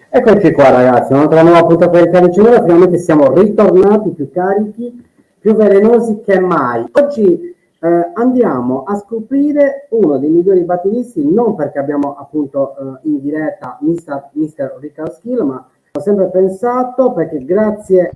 Eccoci qua ragazzi, un'altra nuova puntata del Calice Nero, finalmente siamo ritornati più carichi, più velenosi che mai. Oggi andiamo a scoprire uno dei migliori batteristi, non perché abbiamo appunto in diretta Mr. Richard Schill, ma ho sempre pensato perché grazie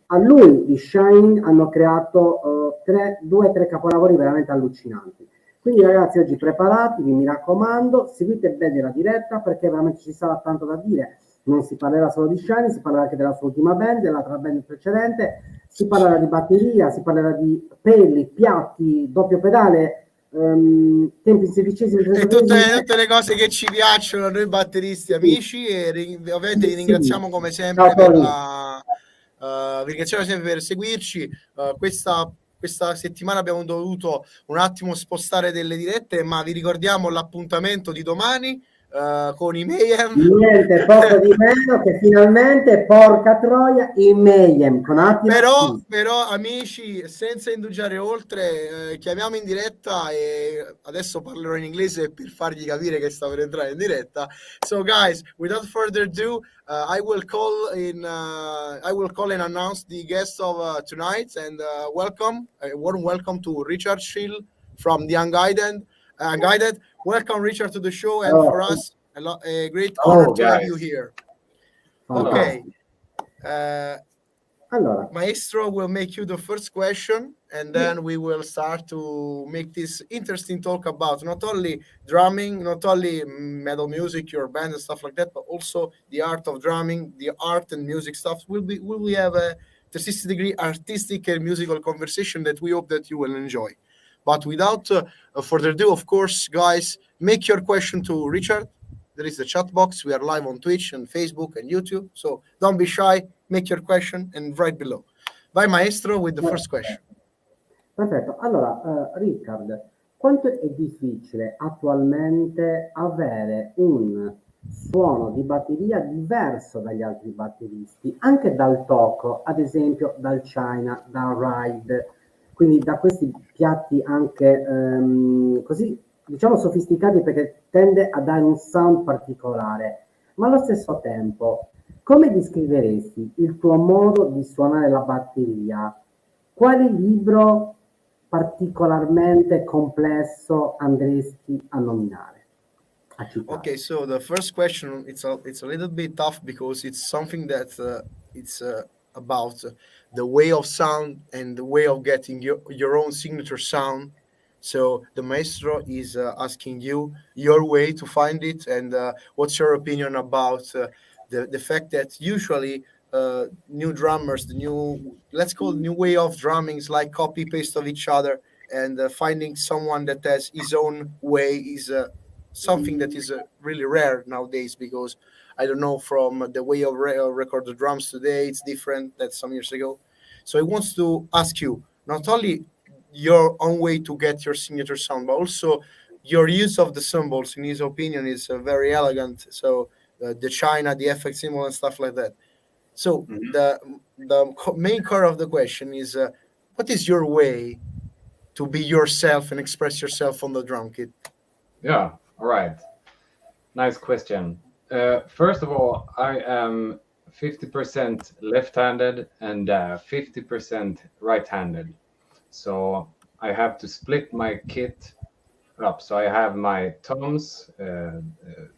a lui di Shining hanno creato due o tre capolavori veramente allucinanti. Quindi ragazzi oggi preparatevi, mi raccomando, seguite bene la diretta perché veramente ci sarà tanto da dire. Non si parlerà solo di Shiny, si parlerà anche della sua ultima band, dell'altra band precedente, si parlerà di batteria, si parlerà di peli, piatti, doppio pedale, tempi sedicesimi, E tutte le cose che ci piacciono a noi batteristi amici e ovviamente vi ringraziamo come sempre per vi ringraziamo sempre per seguirci. Questa settimana abbiamo dovuto un attimo spostare delle dirette, ma vi ricordiamo l'appuntamento di domani con i Mayhem. Niente poco di meno che finalmente, porca troia, i Mayhem con però amici, senza indugiare oltre, chiamiamo in diretta e adesso parlerò in inglese per fargli capire che sta per entrare in diretta. So guys, without further ado, I will call and announce the guest of tonight, and welcome, warm welcome to Richard Schill from the Unguided. Welcome Richard to the show, and for us a great honor to have you here. Okay. Allora, Maestro will make you the first question, and then we will start to make this interesting talk about not only drumming, not only metal music, your band and stuff like that, but also the art of drumming, the art and music stuff. Will we have a 360-degree artistic and musical conversation that we hope that you will enjoy. But without further ado, of course, guys, make your question to Richard. There is the chat box. We are live on Twitch and Facebook and YouTube, so don't be shy. Make your question and write below. Vai Maestro with the first question. Perfetto. Allora, Richard, quanto è difficile attualmente avere un suono di batteria diverso dagli altri batteristi, anche dal Toco, ad esempio dal China, dal Ride, quindi da questi piatti anche così, diciamo, sofisticati perché tende a dare un sound particolare, ma allo stesso tempo, come descriveresti il tuo modo di suonare la batteria? Quale libro particolarmente complesso andresti a nominare? Okay, so the first question, it's a little bit tough because it's something that it's about the way of sound and the way of getting your own signature sound. So the maestro is asking you your way to find it, and what's your opinion about the fact that usually new drummers, the new, let's call it new way of drumming, is like copy paste of each other, and finding someone that has his own way is something that is really rare nowadays, because I don't know, from the way of record the drums today, it's different than some years ago. So I want to ask you not only your own way to get your signature sound, but also your use of the symbols. In his opinion, is very elegant. So the China, the FX symbol, and stuff like that. So the main core of the question is, what is your way to be yourself and express yourself on the drum kit? Yeah, all right. Nice question. First of all, I am 50% left-handed and 50% right-handed. So I have to split my kit up. So I have my toms the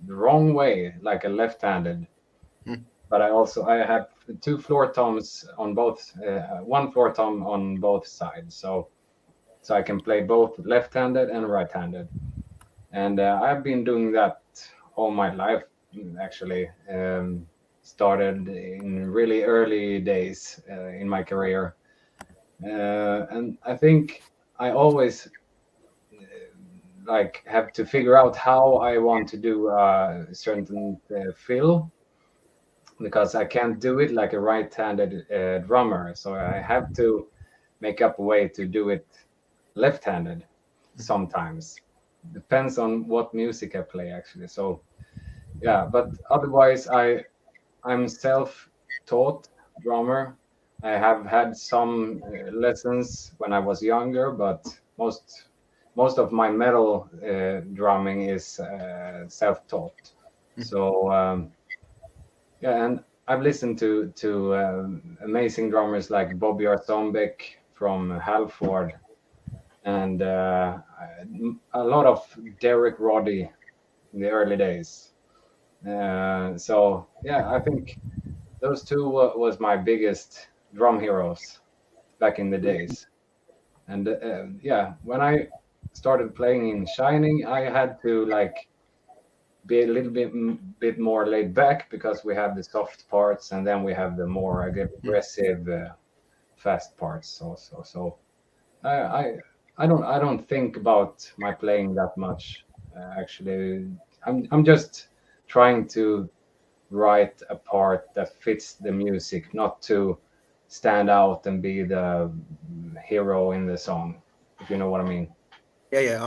wrong way, like a left-handed. But I have two floor toms on both, one floor tom on both sides. So I can play both left-handed and right-handed. And I've been doing that all my life, actually. Started in really early days in my career. And I think I always have to figure out how I want to do a certain fill, because I can't do it like a right-handed drummer. So I have to make up a way to do it left-handed sometimes. Depends on what music I play, actually. So yeah, but otherwise I'm self-taught drummer. I have had some lessons when I was younger, but most of my metal drumming is self-taught. So Yeah, and I've listened to amazing drummers like Bobby Arthombeck from Halford, and a lot of Derek Roddy in the early days. So yeah, I think those two was my biggest drum heroes back in the days. And yeah, when I started playing in Shining, I had to like be a little bit more laid back because we have the soft parts and then we have the more aggressive fast parts also. So I don't think about my playing that much. Actually, I'm just trying to write a part that fits the music, not to stand out and be the hero in the song, if you know what I mean. Yeah,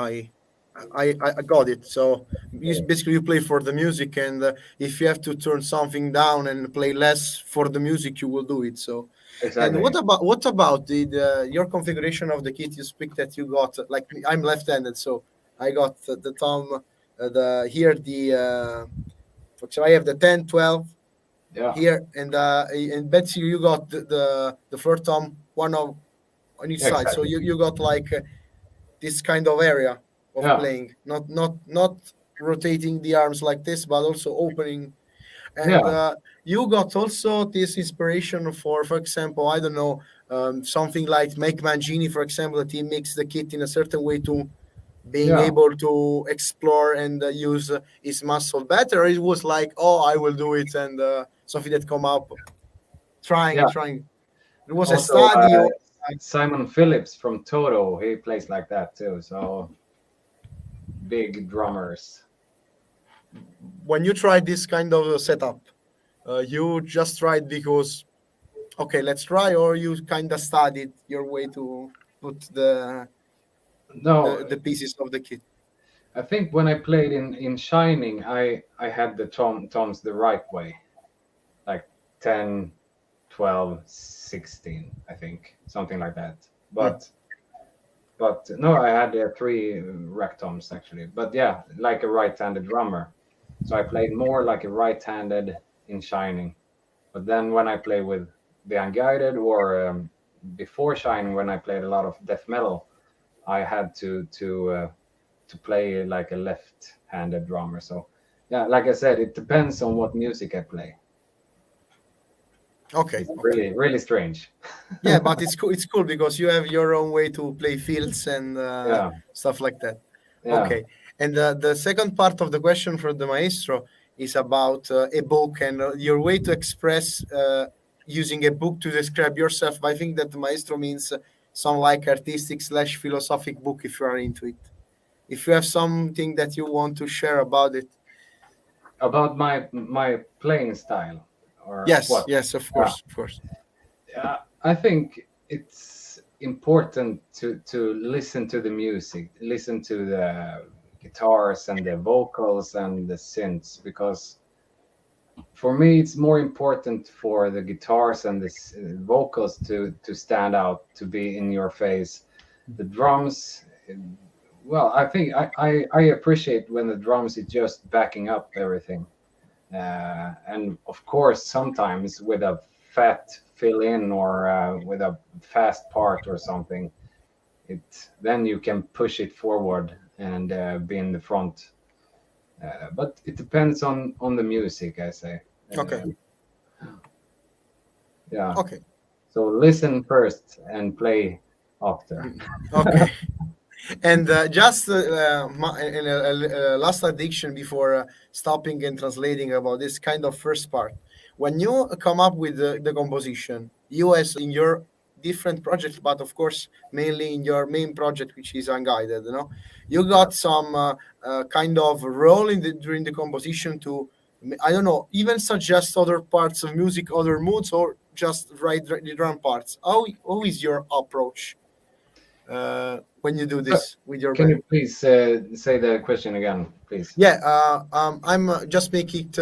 I got it. So basically you play for the music, and if you have to turn something down and play less for the music, you will do it. So, and Exactly. what about the your configuration of the kit? You speak that you got like I'm left-handed, so I got the thumb, the here the so I have the 10, 12 Yeah. here, and Betsy, you got the third thumb, one of on each side. So Exactly. you got like this kind of area of Yeah. playing, not rotating the arms like this, but also opening. And Yeah. you got also this inspiration for example, I don't know, something like Mike Mangini, for example, that he makes the kit in a certain way to being Yeah. able to explore and use his muscle better. It was like, oh, I will do it, and something that come up, trying Yeah. and trying. It was a Also, study. Or Simon Phillips from Toto, he plays like that too. So big drummers. when you try this kind of setup, you just tried because okay, let's try, or you kind of studied your way to put No, the pieces of the kit. I think when I played in Shining, I had the toms the right way, like 10, 12, 16, I think, something like that. Mm. But no, I had three rack toms actually. But yeah, like a right-handed drummer. So I played more like a right-handed in Shining. But then when I play with the Unguided or before Shining, when I played a lot of death metal, I had to play like a left-handed drummer. So yeah, like I said, it depends on what music I play. Okay, It's okay. really strange. Yeah, but it's cool. It's cool because you have your own way to play fields and Yeah, stuff like that. yeah, Okay, and the second part of the question for the maestro is about a book and your way to express using a book to describe yourself. I think that the maestro means some like artistic slash philosophic book if you are into it. If you have something that you want to share about it. about my playing style or Yes, what? yes, of Yeah, course, of course. I think it's important to listen to the music, listen to the guitars and the vocals and the synths, because for me it's more important for the guitars and the vocals to stand out, to be in your face. The drums, well, I think I appreciate when the drums is just backing up everything. And of course, sometimes with a fat fill in or with a fast part or something, it then you can push it forward and be in the front. But it depends on the music, I say. Okay, Yeah. okay, So listen first and play after. okay. And just last addiction before stopping and translating about this kind of first part. When you come up with the composition, you as in your different projects, but of course mainly in your main project, which is Unguided, you got some kind of role in during the composition to, I don't know, even suggest other parts of music, other moods, or just write the drum parts. How is your approach when you do So, this with your can band? you please say the question again, please? Yeah, I'm just make it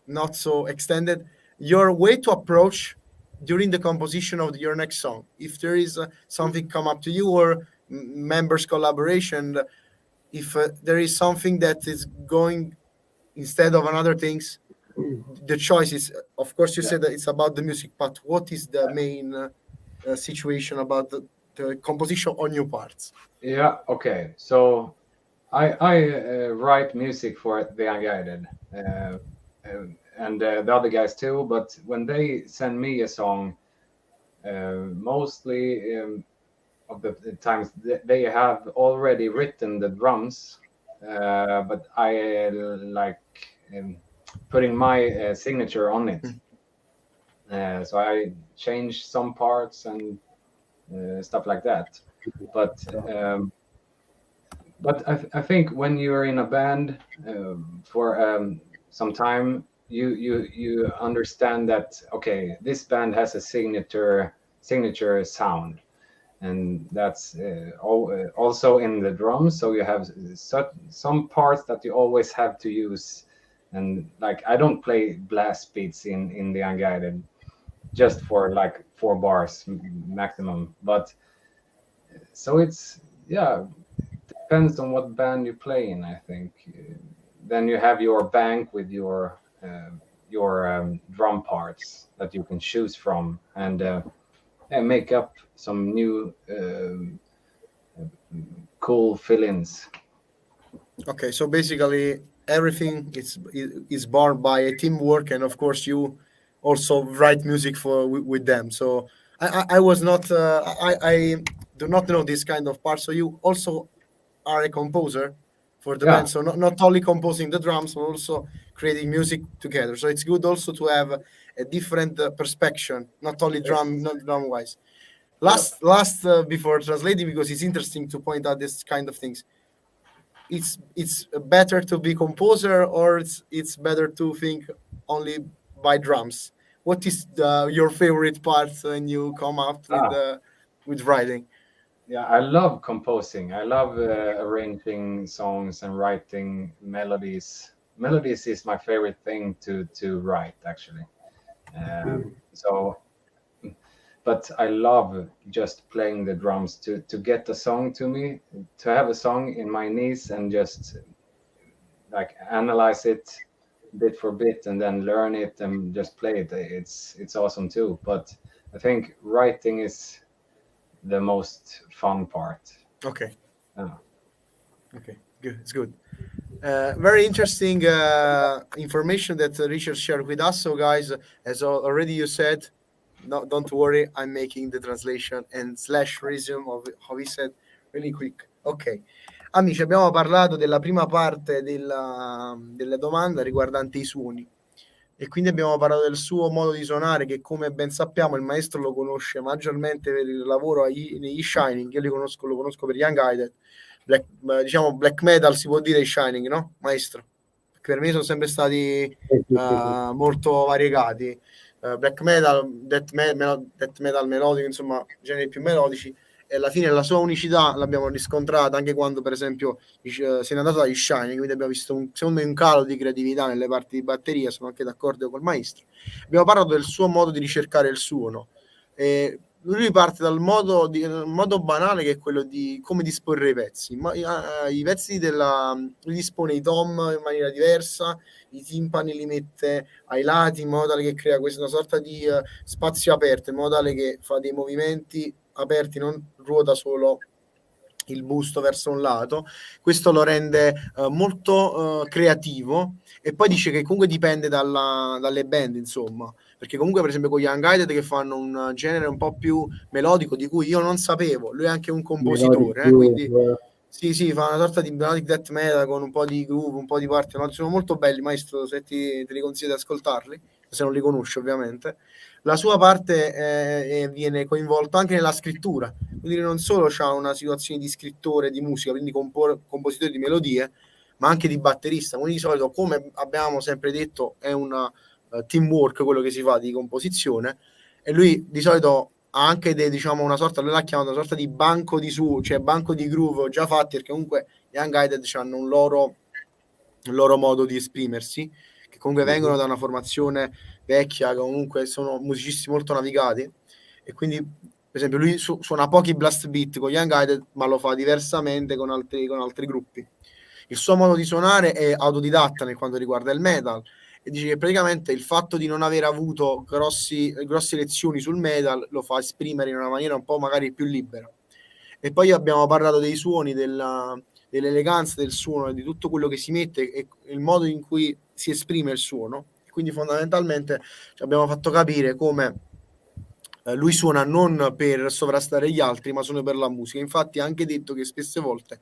not so extended. Your way to approach during the composition of your next song, if there is something come up to you or members collaboration, if there is something that is going instead of another things, the choice is, of course, you said that it's about the music, but what is the main situation about the composition on your parts? Yeah, okay. So I write music for the Unguided and the other guys too, but when they send me a song, mostly of the times they have already written the drums, but I like putting my signature on it. So I change some parts and stuff like that. But I think when you're in a band for some time, you understand that, okay, this band has a signature sound, and that's also in the drums. So you have some parts that you always have to use, and like I don't play blast beats in the Unguided, just for like 4 bars maximum. But so it's, yeah, depends on what band you play in, I think. Then you have your bank with your drum parts that you can choose from, and make up some new cool fill-ins. Okay, so basically everything is born by a teamwork, and of course you also write music with them. So I was not I do not know this kind of part. So you also are a composer for the band, so not only composing the drums, but also creating music together. So it's good also to have a different perspective, not only not drum wise. Last before translating, because it's interesting to point out this kind of things. It's better to be composer, or it's better to think only by drums? What is your favorite part when you come up with writing? Yeah, I love composing. I love arranging songs and writing melodies. Melodies is my favorite thing to write, actually. So, but I love just playing the drums to get the song to me, to have a song in my knees and just like analyze it bit for bit and then learn it and just play it. It's awesome too. But I think writing is the most fun part. Okay. Okay, good. It's good. Very interesting information that Richard shared with us. So, guys, as already you said, no, don't worry, I'm making the translation and / resume of how he said really quick. Ok. Amici, abbiamo parlato della prima parte della domanda riguardante i suoni. E quindi abbiamo parlato del suo modo di suonare, che come ben sappiamo il maestro lo conosce maggiormente per il lavoro negli Shining. Io lo conosco per gli Unguided. Diciamo black metal, si può dire Shining, no? Maestro? Perché per me sono sempre stati molto variegati. Black metal, death metal melodico, insomma, generi più melodici. E alla fine la sua unicità l'abbiamo riscontrata anche quando, per esempio, se n'è andato dagli Shining, quindi abbiamo visto secondo me un calo di creatività nelle parti di batteria. Sono anche d'accordo col maestro. Abbiamo parlato del suo modo di ricercare il suono. Lui parte dal modo banale, che è quello di come disporre i pezzi. I pezzi lui dispone i tom in maniera diversa, i timpani li mette ai lati in modo tale che crea una sorta di spazio aperto, in modo tale che fa dei movimenti aperti, non ruota solo il busto verso un lato. Questo lo rende molto creativo, e poi dice che comunque dipende dalle band, insomma, perché comunque per esempio con gli Unguided, che fanno un genere un po' più melodico di cui io non sapevo, lui è anche un compositore, quindi sì, fa una sorta di melodic death metal con un po' di groove, un po' di parti, ma sono molto belli, maestro, se te li consiglio di ascoltarli, se non li conosci ovviamente. La sua parte viene coinvolta anche nella scrittura, quindi non solo c'ha una situazione di scrittore di musica, quindi compositore di melodie, ma anche di batterista. Quindi di solito, come abbiamo sempre detto, è una teamwork quello che si fa di composizione, e lui di solito ha anche diciamo una sorta, lui l'ha chiamato una sorta di banco di cioè banco di groove già fatti, perché comunque gli Unguided hanno un loro modo di esprimersi, che comunque vengono da una formazione vecchia, che comunque sono musicisti molto navigati, e quindi per esempio lui suona pochi blast beat con gli Unguided, ma lo fa diversamente con altri gruppi. Il suo modo di suonare è autodidatta nel quanto riguarda il metal, e dice che praticamente il fatto di non aver avuto grosse lezioni sul metal lo fa esprimere in una maniera un po' magari più libera. E poi abbiamo parlato dei suoni, dell'eleganza del suono, di tutto quello che si mette e il modo in cui si esprime il suono. Quindi fondamentalmente ci abbiamo fatto capire come lui suona non per sovrastare gli altri, ma suona per la musica. Infatti ha anche detto che spesse volte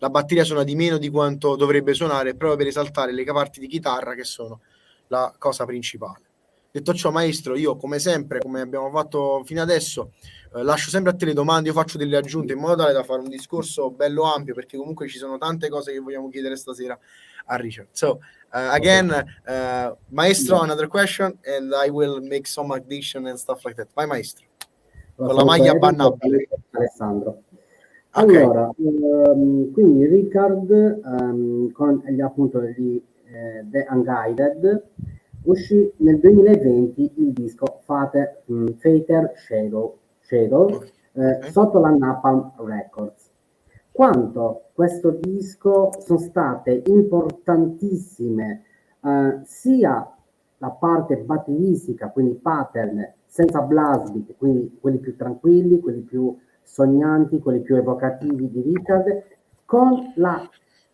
la batteria suona di meno di quanto dovrebbe suonare, proprio per esaltare le parti di chitarra che sono la cosa principale. Detto ciò, maestro, io come sempre, come abbiamo fatto fino adesso, lascio sempre a te le domande, io faccio delle aggiunte in modo tale da fare un discorso bello ampio, perché comunque ci sono tante cose che vogliamo chiedere stasera a Richard. So, again, maestro, another question, and I will make some addition and stuff like that. Vai, maestro. Con la maglia bannabile. Alessandro. Okay. Allora, quindi Richard con appunto di The Unguided uscì nel 2020 il disco Fater Shadow sotto la Napalm Records. Quanto questo disco sono state importantissime sia la parte batteristica, quindi pattern senza blast beat, quindi quelli più tranquilli, quelli più sognanti, quelli più evocativi di Richard,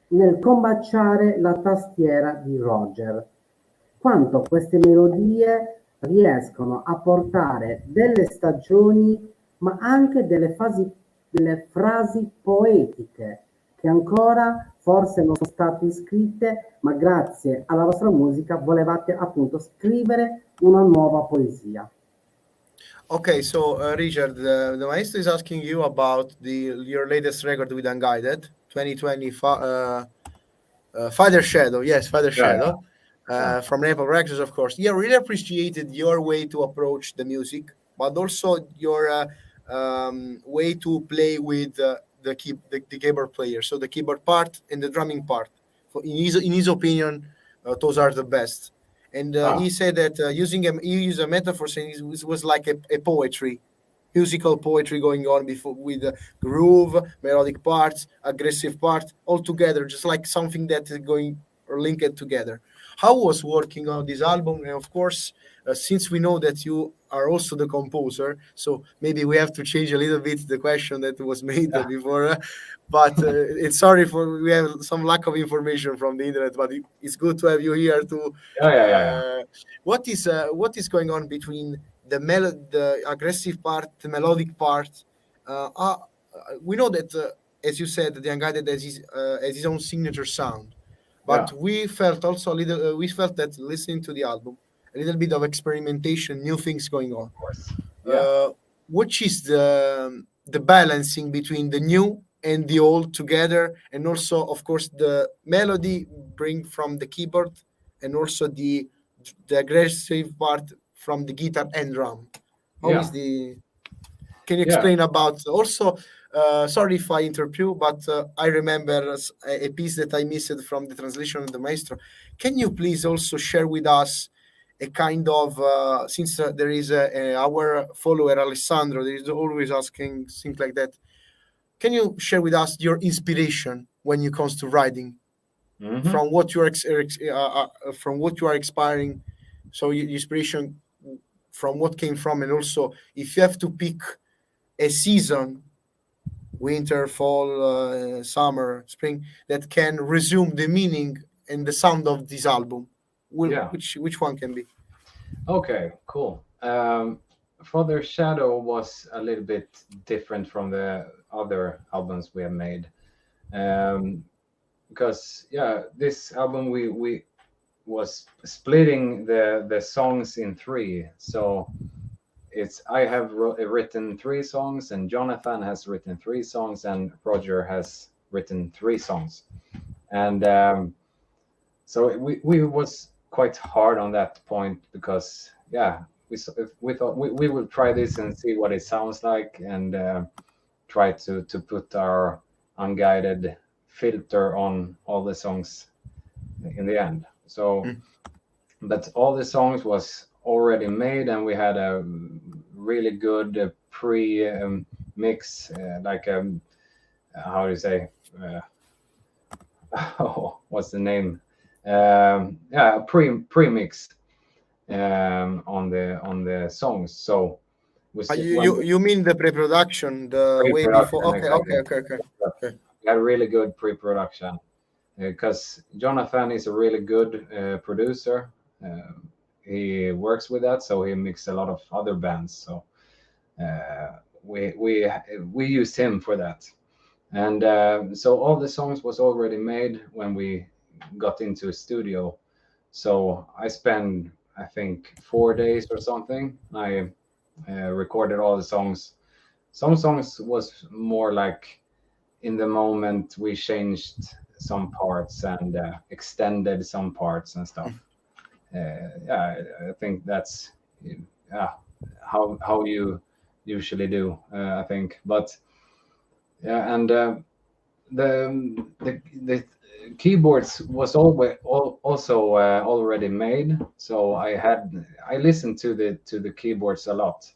nel combaciare la tastiera di Roger. Quanto queste melodie riescono a portare delle stagioni, ma anche delle frasi poetiche che ancora forse non sono state scritte, ma grazie alla vostra musica volevate appunto scrivere una nuova poesia. Okay, so Richard, the maestro is asking you about your latest record with Unguided, 2020 Father Shadow, yes, Father Shadow, from Maple Records, of course. Yeah, really appreciated your way to approach the music, but also your way to play with the keyboard player. So the keyboard part and the drumming part. In his opinion, those are the best. And he said that he used a metaphor saying it was like a poetry, musical poetry going on before with groove, melodic parts, aggressive parts, all together, just like something that is going or linked together. How was working on this album? And of course, since we know that you are also the composer, so maybe we have to change a little bit the question that was made before. But it's sorry for we have some lack of information from the internet, but it's good to have you here to. What is going on between the aggressive part, the melodic part? We know that, as you said, the Unguided has his own signature sound, but we felt also a little. We felt that listening to the album, a little bit of experimentation, new things going on. Of course. Which is the balancing between the new and the old together, and also, of course, the melody bring from the keyboard, and also the aggressive part from the guitar and drum. How is the? Can you explain about also? Sorry if I interrupt you, but I remember a piece that I missed from the translation of the Maestro. Can you please also share with us a kind of since there is our follower Alessandro, there is always asking things like that. Can you share with us your inspiration when it comes to writing, from what you are from what you are expiring? So your inspiration from what came from, and also if you have to pick a season, winter, fall, summer, spring, that can resume the meaning and the sound of this album, which one can be? Okay, cool. Father Shadow was a little bit different from the other albums we have made, because this album we was splitting the songs in three. So I have written 3 songs, and Jonathan has written 3 songs, and Roger has written 3 songs, and so we was quite hard on that point, because we thought we will try this and see what it sounds like, and try to put our Unguided filter on all the songs in the end. So but all the songs was already made, and we had a really good pre mix, like how do you say, what's the name, premix on the songs. So you mean the pre-production, the way before? Okay, exactly. okay. A really good pre-production, because Jonathan is a really good producer. He works with that, so he mixed a lot of other bands. So we used him for that, and so all the songs was already made when we got into a studio. So I spent, I think, 4 days or something. I recorded all the songs. Some songs was more like in the moment we changed some parts and extended some parts and stuff. I think that's how you usually do. I think, but yeah, and the keyboards was also already made, so I listened to the keyboards a lot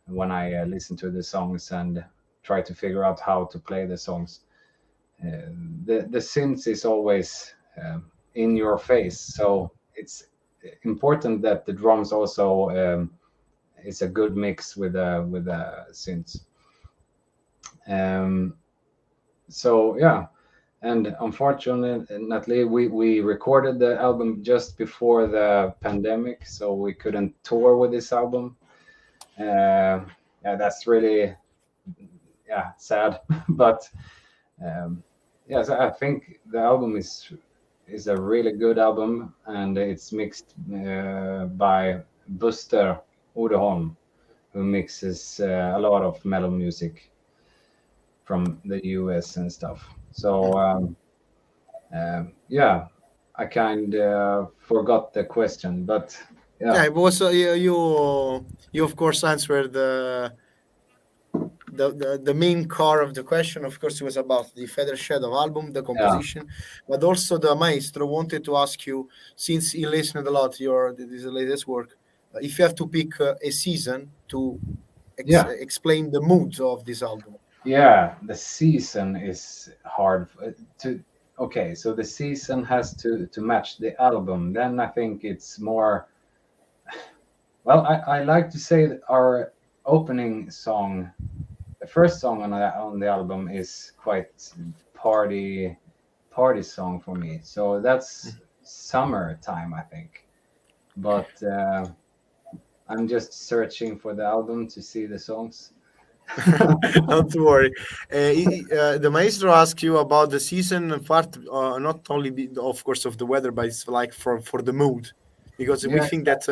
when I listen to the songs and try to figure out how to play the songs. The synth is always in your face, so it's important that the drums also is a good mix with the synths. So yeah, and unfortunately we recorded the album just before the pandemic, so we couldn't tour with this album. That's really sad. But so I think the album is a really good album, and it's mixed by Buster Odeholm, who mixes a lot of metal music from the US and stuff. So I kind of forgot the question, but it was you of course answered the main core of the question. Of course, it was about the Feather Shadow album, the composition, but also the Maestro wanted to ask you, since he listened a lot to this latest work, if you have to pick a season to explain the moods of this album. Yeah, the season is hard to. Okay, so the season has to match the album. Then I think it's more. Well, I like to say that our opening song, the first song on the album, is quite party song for me. So that's summertime, I think. But I'm just searching for the album to see the songs. Don't worry. The Maestro asked you about the season part, not only of course of the weather, but it's like for the mood, because we think that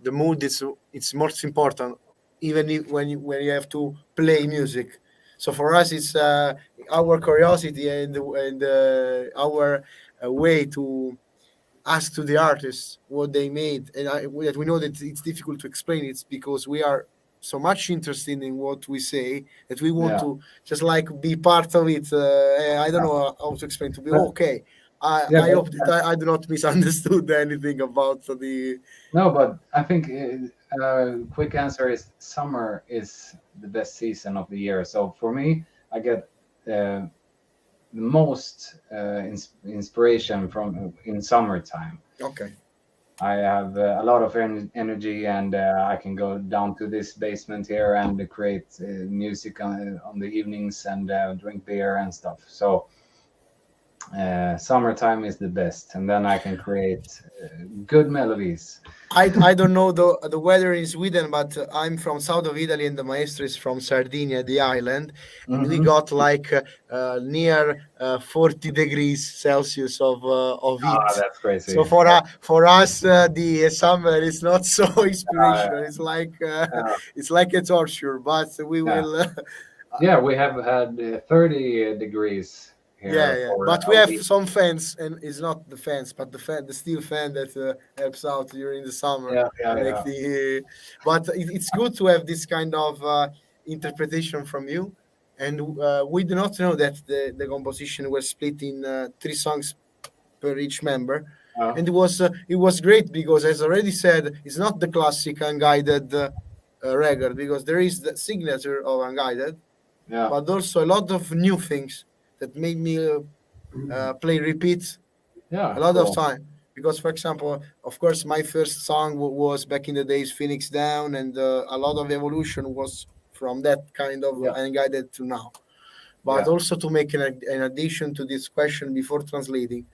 the mood it's most important, even when you have to play music. So for us, it's our curiosity and our way to ask to the artists what they made, and that we know that it's difficult to explain. It's because we are so much interested in what we say that we want to just like be part of it. I don't know how to explain, to be okay. I hope that I do not misunderstood anything about the. No, but I think quick answer is summer is the best season of the year. So for me, I get the most inspiration from in summertime. Okay. I have a lot of energy, and I can go down to this basement here and create music on the evenings and drink beer and stuff. So summertime is the best, and then I can create good melodies. I don't know the weather in Sweden, but I'm from south of Italy, and the Maestro is from Sardinia, the island, and we got like near 40 degrees Celsius of heat. That's crazy. So for us, the summer is not so inspirational. It's like a torture, but we will. We have had 30 degrees. But we have some fans, and it's not the fans, but the steel fan that helps out during the summer. But it's good to have this kind of interpretation from you, and we do not know that the composition was split in 3 songs per each member, and it was great because, as already said, it's not the classic Unguided record, because there is the signature of Unguided, but also a lot of new things that made me play repeats a lot of time. because, for example, of course, my first song was back in the days Phoenix Down, and a lot of evolution was from that kind of Unguided to now. But also to make an addition to this question before translating,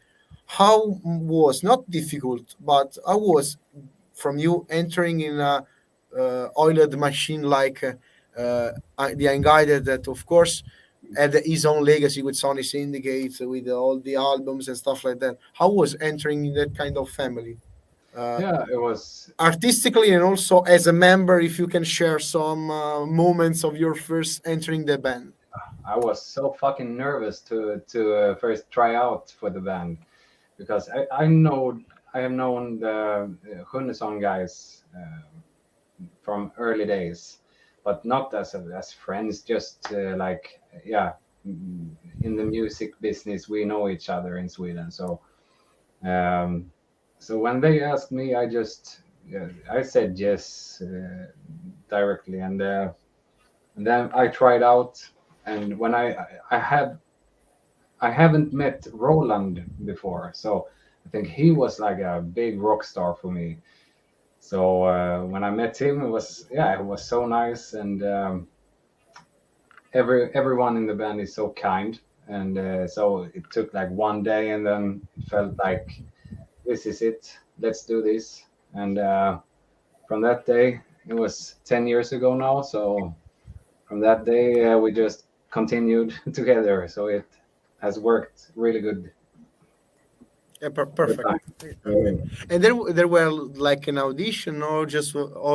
how was, not difficult, but how was from you entering in a oiled machine like the Unguided, that of course had his own legacy with Sony Syndicate, with all the albums and stuff like that. How was entering in that kind of family? It was artistically, and also as a member, if you can share some moments of your first entering the band. I was so fucking nervous to first try out for the band, because I have known the Hunnesson guys from early days, but not as friends, just like in the music business we know each other in Sweden. So so when they asked me, I said yes directly, and then I tried out. And when I haven't met Roland before, so I think he was like a big rock star for me. So when I met him, it was so nice, and everyone in the band is so kind, and so it took like one day, and then it felt like this is it, let's do this. And from that day, it was 10 years ago now, so from that day we just continued together, so it has worked really good. Perfect. And there were like an audition, or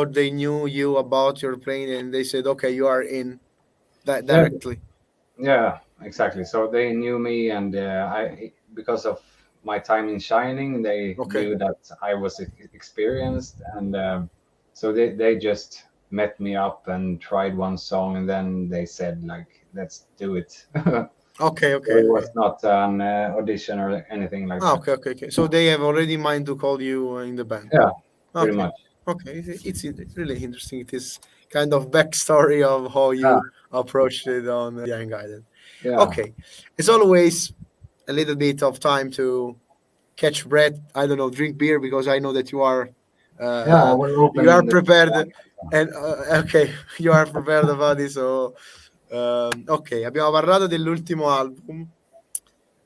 they knew you about your playing and they said, okay, you are in that directly? Yeah, exactly. So they knew me, and I, because of my time in Shining, they knew that I was experienced, and so they just met me up and tried one song, and then they said like, let's do it. Okay. So it was not an audition or anything like that. Okay. So they have already in mind to call you in the band. Yeah, pretty much. Okay, it's really interesting. It is kind of backstory of how you approached it on the Unguided. Yeah. Okay, it's always a little bit of time to catch breath. I don't know, drink beer, because I know that you are you are prepared, and you are prepared about it. So ok, abbiamo parlato dell'ultimo album.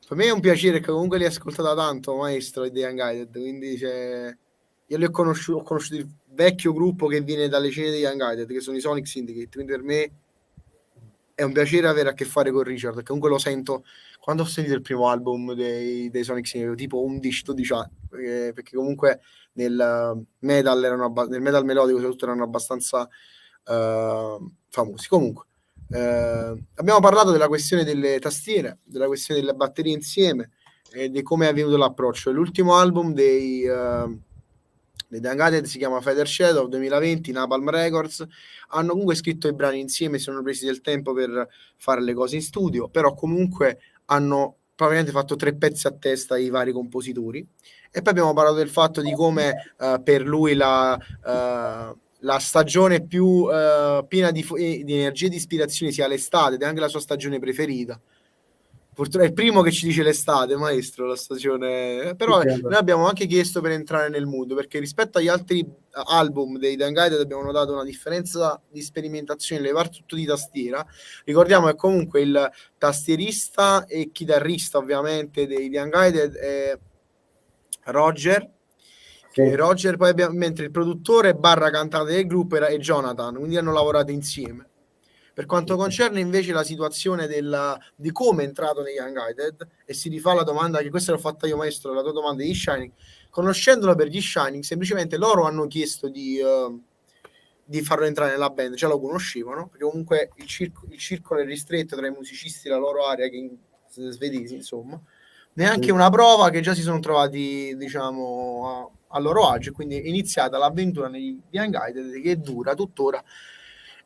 Per me è un piacere, che comunque li ho ascoltato tanto, Maestro e The Unguided, quindi io li ho conosciuto il vecchio gruppo che viene dalle cene degli Unguided, che sono i Sonic Syndicate, quindi per me è un piacere avere a che fare con Richard, perché comunque lo sento quando ho sentito il primo album dei Sonic Syndicate, tipo 11-12 anni, perché comunque nel metal nel metal melodico soprattutto erano abbastanza famosi. Comunque abbiamo parlato della questione delle tastiere, della questione delle batterie insieme e di come è avvenuto l'approccio. L'ultimo album dei Unguided si chiama Feather Shadow 2020, Napalm Records. Hanno comunque scritto i brani insieme, si sono presi del tempo per fare le cose in studio, però comunque hanno probabilmente fatto 3 pezzi a testa i vari compositori. E poi abbiamo parlato del fatto di come per lui la stagione più piena di energia e di ispirazione sia l'estate, ed è anche la sua stagione preferita. Purtroppo è il primo che ci dice l'estate, Maestro, la stagione. Però noi abbiamo anche chiesto per entrare nel mood, perché rispetto agli altri album dei Unguided abbiamo notato una differenza di sperimentazione, levar tutto di tastiera. Ricordiamo che comunque il tastierista e chitarrista ovviamente dei Unguided è Roger. Roger, poi mentre il produttore / cantante del gruppo è Jonathan, quindi hanno lavorato insieme. Per quanto concerne invece la situazione di come è entrato negli Unguided, e si rifà la domanda che questa l'ho fatta io, Maestro, la tua domanda di Shining, conoscendolo per gli Shining, semplicemente loro hanno chiesto di farlo entrare nella band, già lo conoscevano, perché comunque il circolo è ristretto tra i musicisti e la loro area, che svedesi, insomma, neanche una prova, che già si sono trovati, diciamo, a loro agio, quindi è iniziata l'avventura negli Unguided, che dura tuttora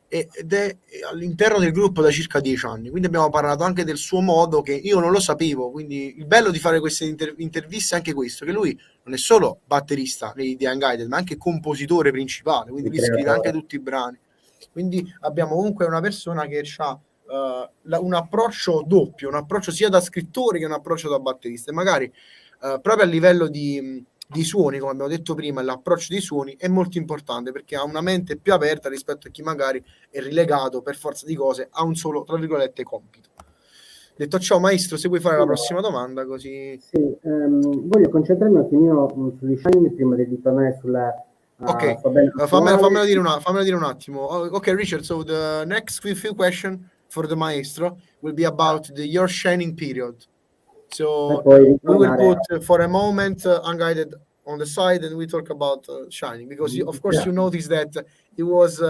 ed è all'interno del gruppo da circa 10 anni. Quindi abbiamo parlato anche del suo modo, che io non lo sapevo, quindi il bello di fare queste interviste è anche questo, che lui non è solo batterista di Unguided, ma anche compositore principale, quindi lui scrive anche tutti i brani. Quindi abbiamo comunque una persona che ha un approccio doppio, un approccio sia da scrittore che un approccio da batterista, e magari proprio a livello di di suoni, come abbiamo detto prima, l'approccio dei suoni è molto importante, perché ha una mente più aperta rispetto a chi magari è rilegato per forza di cose a un solo, tra virgolette, compito. Detto ciò, maestro, se vuoi fare la prossima domanda, così... Sì, voglio concentrarmi un attimino sugli Shining prima di ritornare sulla... Ok, fammelo dire un attimo. Ok, Richard, so the next few questions for the maestro will be about your shining period. So we will put for a moment Unguided on the side, and we talk about shining, because of course you notice that he was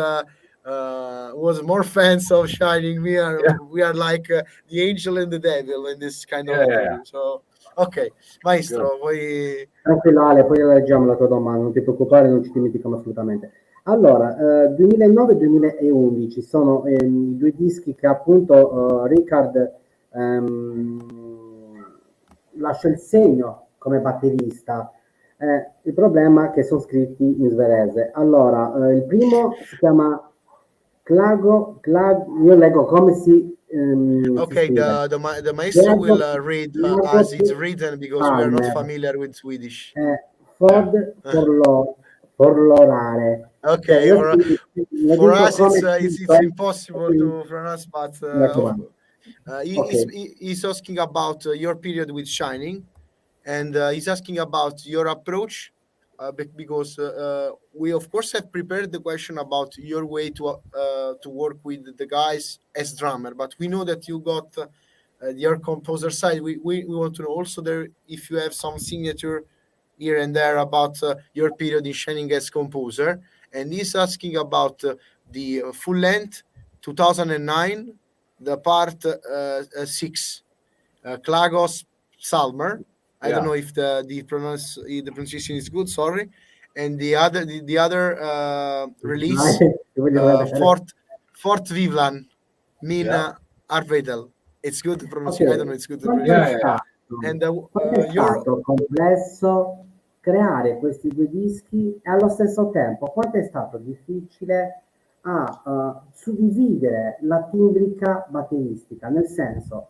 more fans of shining. We are like the angel and the devil in this kind of interview. So ok, maestro, poi... Tranquillo Ale, poi la leggiamo la tua domanda, non ti preoccupare, non ci dimentichiamo assolutamente. Allora, 2009-2011 sono i due dischi che appunto Richard lascia il segno come batterista. Il problema è che sono scritti in svedese. Allora, il primo si chiama io leggo come si... okay, the maestro will read as it's written, because we are not familiar with Swedish. For lorare. Okay, for us it's impossible to pronounce, but he's asking about your period with Shining, and he's asking about your approach, because we of course have prepared the question about your way to work with the guys as drummer, but we know that you got your composer side. We want to know also there if you have some signature here and there about your period in Shining as composer. And he's asking about the full length 2009, the part 6, Klagos Salmer. I don't know if the pronunciation is good. Sorry. And the other release, Fort Vivlan, Min Arvedel. It's good to pronounce. I don't know. It's good to pronounce. And è stato complesso creare questi due dischi, e allo stesso tempo quanto è stato difficile a suddividere la timbrica batteristica, nel senso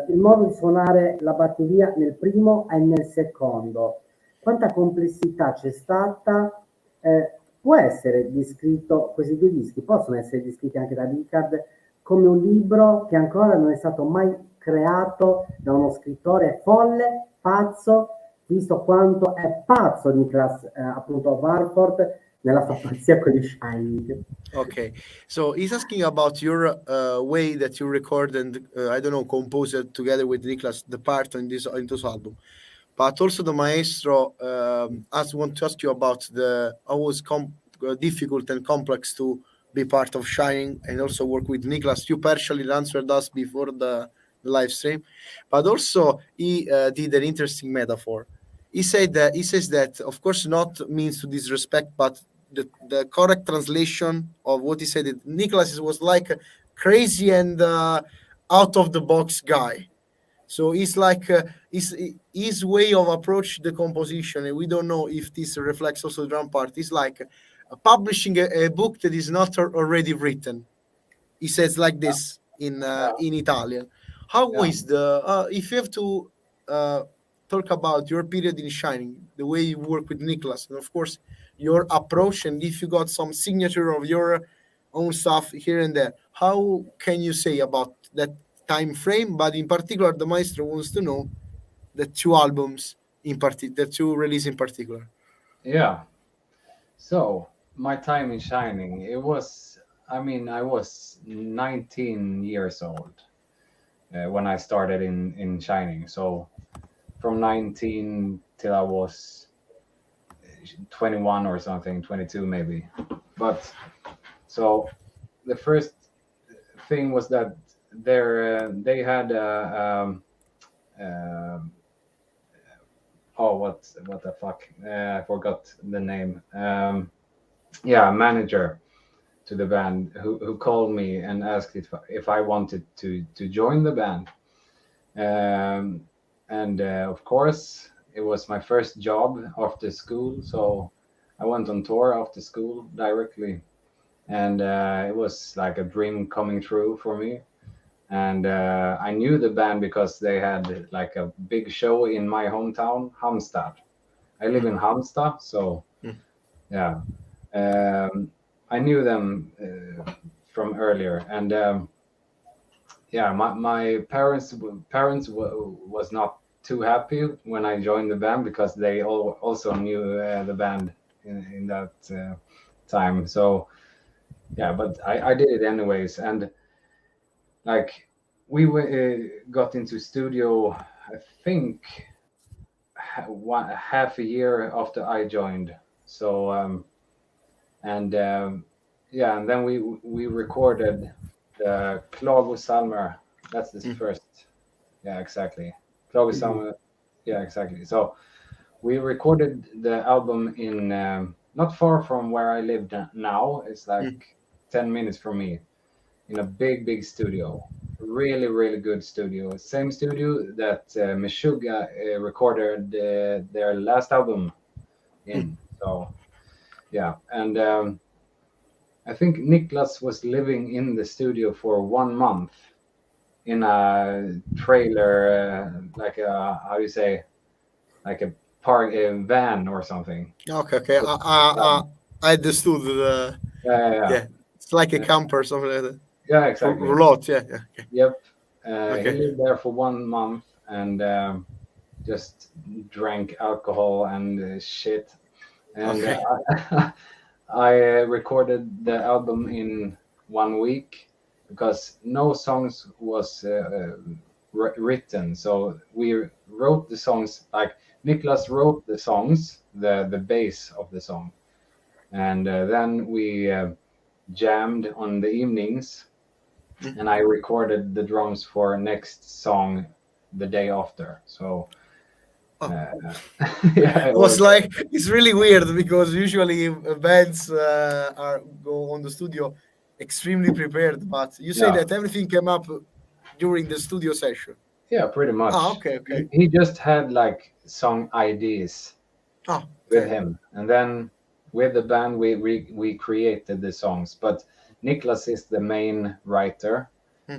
il modo di suonare la batteria nel primo e nel secondo, quanta complessità c'è stata. Può essere descritto, questi due dischi possono essere descritti anche da Richard come un libro che ancora non è stato mai creato da uno scrittore folle, pazzo, visto quanto è pazzo Niklas appunto Warford nella sua pazzia con gli Shining. Okay, so he's asking about your way that you record and I don't know, compose it together with Niklas the part in this album, but also the maestro want to ask you about the always difficult and complex to be part of Shining and also work with Niklas. You partially answered us before the live stream, but also he did an interesting metaphor. He says that of course not means to disrespect, but the correct translation of what he said, that Niklas was like a crazy and out of the box guy. So he's like his way of approach the composition, and we don't know if this reflects also the drum part. Is like publishing a book that is not already written. He says like this in Italian. How is the if you have to talk about your period in Shining, the way you work with Niklas, and of course your approach, and if you got some signature of your own stuff here and there, how can you say about that time frame? But in particular, the maestro wants to know the two albums the two releases in particular. Yeah. So my time in Shining, I was 19 years old when I started in Shining. So from 19 till I was 21 or something, 22 maybe. But so the first thing was that they had what the fuck, I forgot the name. A manager to the band who called me and asked if I wanted to join the band, and of course it was my first job after school, so I went on tour after school directly, and it was like a dream coming true for me. And I knew the band because they had like a big show in my hometown, Halmstad, I live in Halmstad, so yeah, I knew them from earlier, and yeah, my parents was not too happy when I joined the band because they also knew the band in that time. So yeah, but I did it anyways, and like we got into studio, I think half a year after I joined. So and yeah, and then we recorded the Klagosalmer. That's the first. Yeah, exactly. Klagosalmer. Yeah, exactly. So we recorded the album in not far from where I live now. It's like 10 minutes from me, in a big studio. Really, really good studio. Same studio that Meshuggah recorded their last album in. So yeah, and I think Niklas was living in the studio for 1 month in a trailer, like a, how do you say, like a park, a van or something. Okay. I understood. Yeah. It's like a camper or something like that. Yeah, exactly. Roulotte, yeah. Okay. Yep. He lived there for 1 month and just drank alcohol and shit. And I recorded the album in 1 week because no songs was written. So we wrote the songs, like Niklas wrote the songs, the bass of the song. And then we jammed on the evenings, and I recorded the drums for next song the day after. So yeah, it was like, it's really weird because usually bands go on the studio extremely prepared, but you say that everything came up during the studio session. Yeah, pretty much. Okay. He just had like song ideas with him, and then with the band we created the songs. But Niklas is the main writer.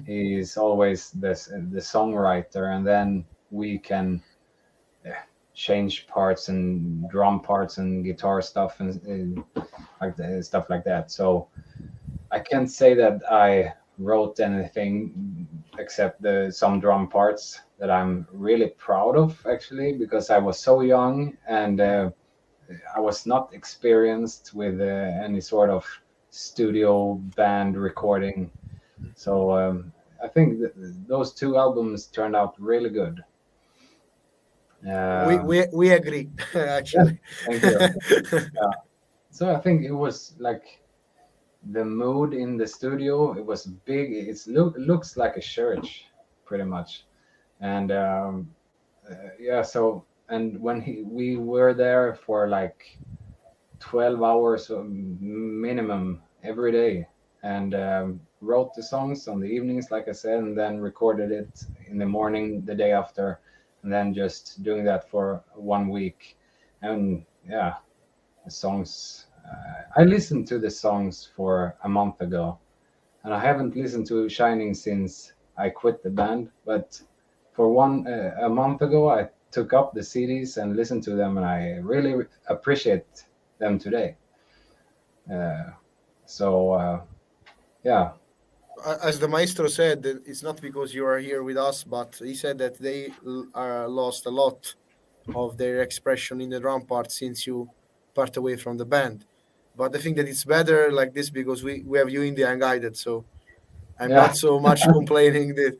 He's always the songwriter, and then we can change parts and drum parts and guitar stuff and like stuff like that. So I can't say that I wrote anything except some drum parts that I'm really proud of, actually, because I was so young and I was not experienced with any sort of studio band recording. So I think those 2 albums turned out really good. We agree, actually. Thank you. Yeah. So I think it was like the mood in the studio. It was big. It looks like a church, pretty much. And yeah. So and when we were there for like 12 hours minimum every day, and wrote the songs on the evenings, like I said, and then recorded it in the morning the day after, and then just doing that for 1 week. And yeah, the songs, I listened to the songs for a month ago, and I haven't listened to Shining since I quit the band, but for a month ago I took up the CDs and listened to them, and I really appreciate them today. Yeah. As the Maestro said, it's not because you are here with us, but he said that they lost a lot of their expression in the drum part since you part away from the band. But I think that it's better like this because we have you in the Unguided, so I'm not so much complaining that.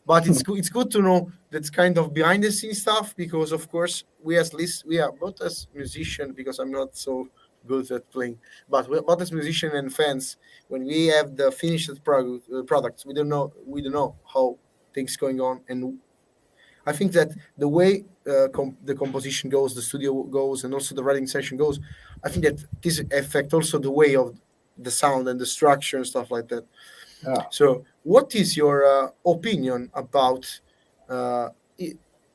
But it's good to know that's kind of behind the scenes stuff, because of course we are both as musicians, because I'm not so good at playing, but as musicians and fans, when we have the finished products, we don't know how things going on. And I think that the way the composition goes, the studio goes, and also the writing session goes, I think that this affect also the way of the sound and the structure and stuff like that. So what is your opinion about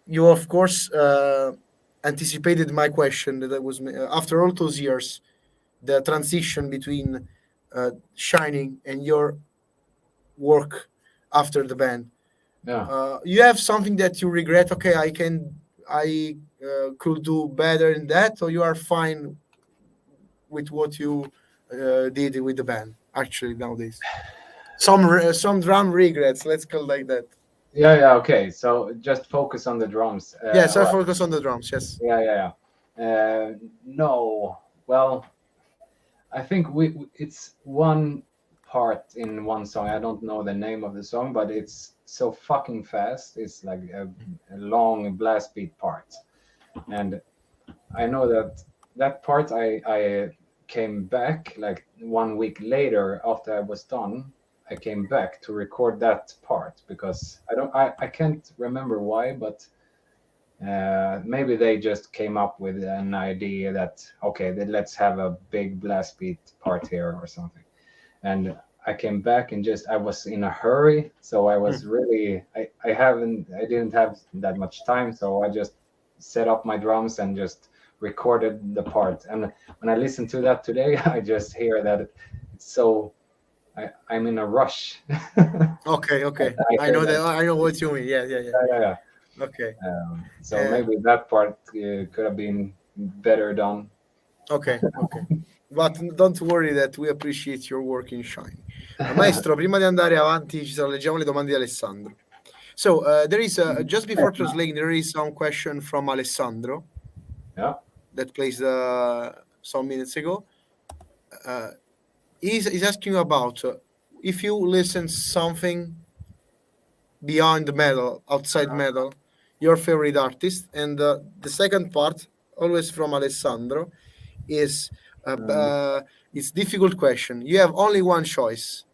you of course anticipated my question that was after all those years, the transition between Shining and your work after the band. You have something that you regret? Okay, I could do better in that, or you are fine with what you did with the band actually nowadays? Some drum regrets, let's call it like that. Yeah. Okay. So just focus on the drums. Yes, I Right. focus on the drums. Yes. Yeah. No. Well, I think it's one part in one song. I don't know the name of the song, but it's so fucking fast. It's like a long blast beat part, and I know that part I came back like 1 week later after I was done. I came back to record that part because I can't remember why, but maybe they just came up with an idea that okay, then let's have a big blast beat part here or something. And I came back and I was in a hurry, so I was really I didn't have that much time, so I just set up my drums and just recorded the part. And when I listen to that today, I just hear that it's so I'm in a rush. Okay. I know that. I know what you mean. Yeah. Okay. So maybe that part could have been better done. Ok. But don't worry that we appreciate your work in Shiny. Maestro, prima di andare avanti, leggiamo le domande di Alessandro. So there is just before translating, there is some question from Alessandro. Yeah. That placed some minutes ago. He's asking about if you listen something beyond metal, outside metal, your favorite artist. And the second part, always from Alessandro, is it's difficult question. You have only one choice.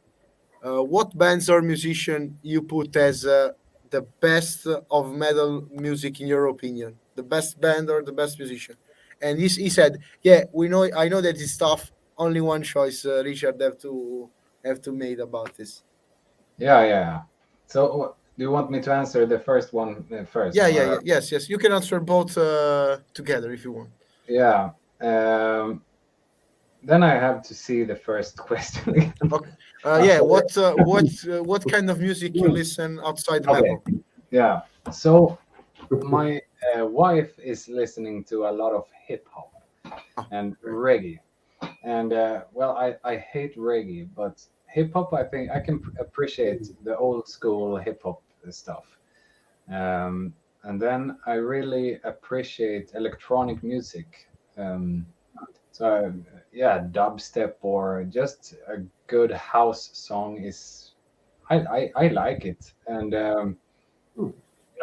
What bands or musician you put as the best of metal music in your opinion? The best band or the best musician? And he said, yeah, I know that it's tough. Only one choice, Richard, have to make about this. Yeah. So do you want me to answer the first one first? Yeah. Yes. You can answer both together if you want. Yeah. Then I have to see the first question. Okay. Yeah. What kind of music you listen outside metal? Yeah. So my wife is listening to a lot of hip hop and reggae, and I hate reggae, but hip hop I think I can appreciate the old school hip hop stuff. And then I really appreciate electronic music. So dubstep or just a good house song is I like it. And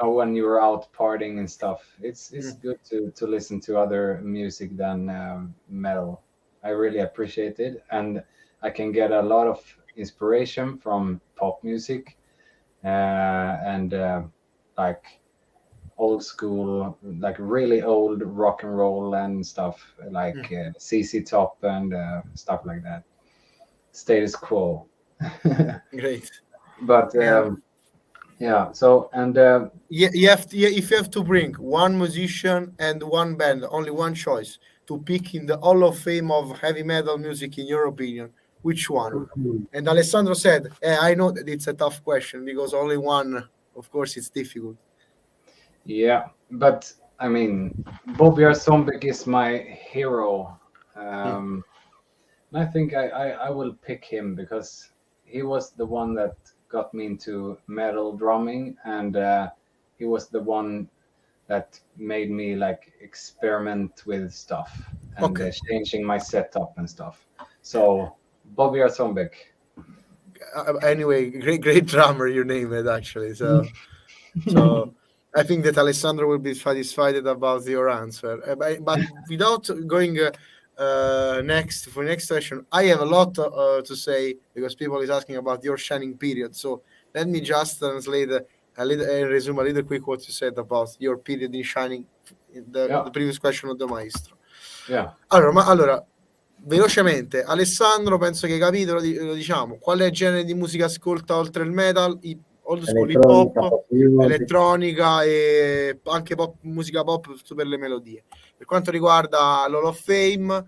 when you're out partying and stuff, it's good to listen to other music than metal. I really appreciate it, and I can get a lot of inspiration from pop music and like old school, like really old rock and roll and stuff, like CC Top and stuff like that. Status Quo. Great. But so and if you have to bring one musician and one band, only one choice to pick in the Hall of Fame of heavy metal music, in your opinion, which one? And Alessandro said, I know that it's a tough question because only one, of course, it's difficult. Yeah, but I mean, Bobby Zombie is my hero. And I think I will pick him because he was the one that got me into metal drumming, and he was the one that made me like experiment with stuff and changing my setup and stuff. So Bobby Zombie. Anyway, great drummer you name it actually. So I think that Alessandro will be satisfied about your answer. But without going next session, I have a lot to say because people is asking about your shining period. So let me just translate resume a little quick what you said about your period in shining, the previous question of the Maestro. Yeah. Allora, velocemente, Alessandro, penso che hai capito, lo diciamo. Quale genere di musica ascolta oltre il metal? Old school hip hop, elettronica e anche musica pop per le melodie. Per quanto riguarda l'Hall of Fame,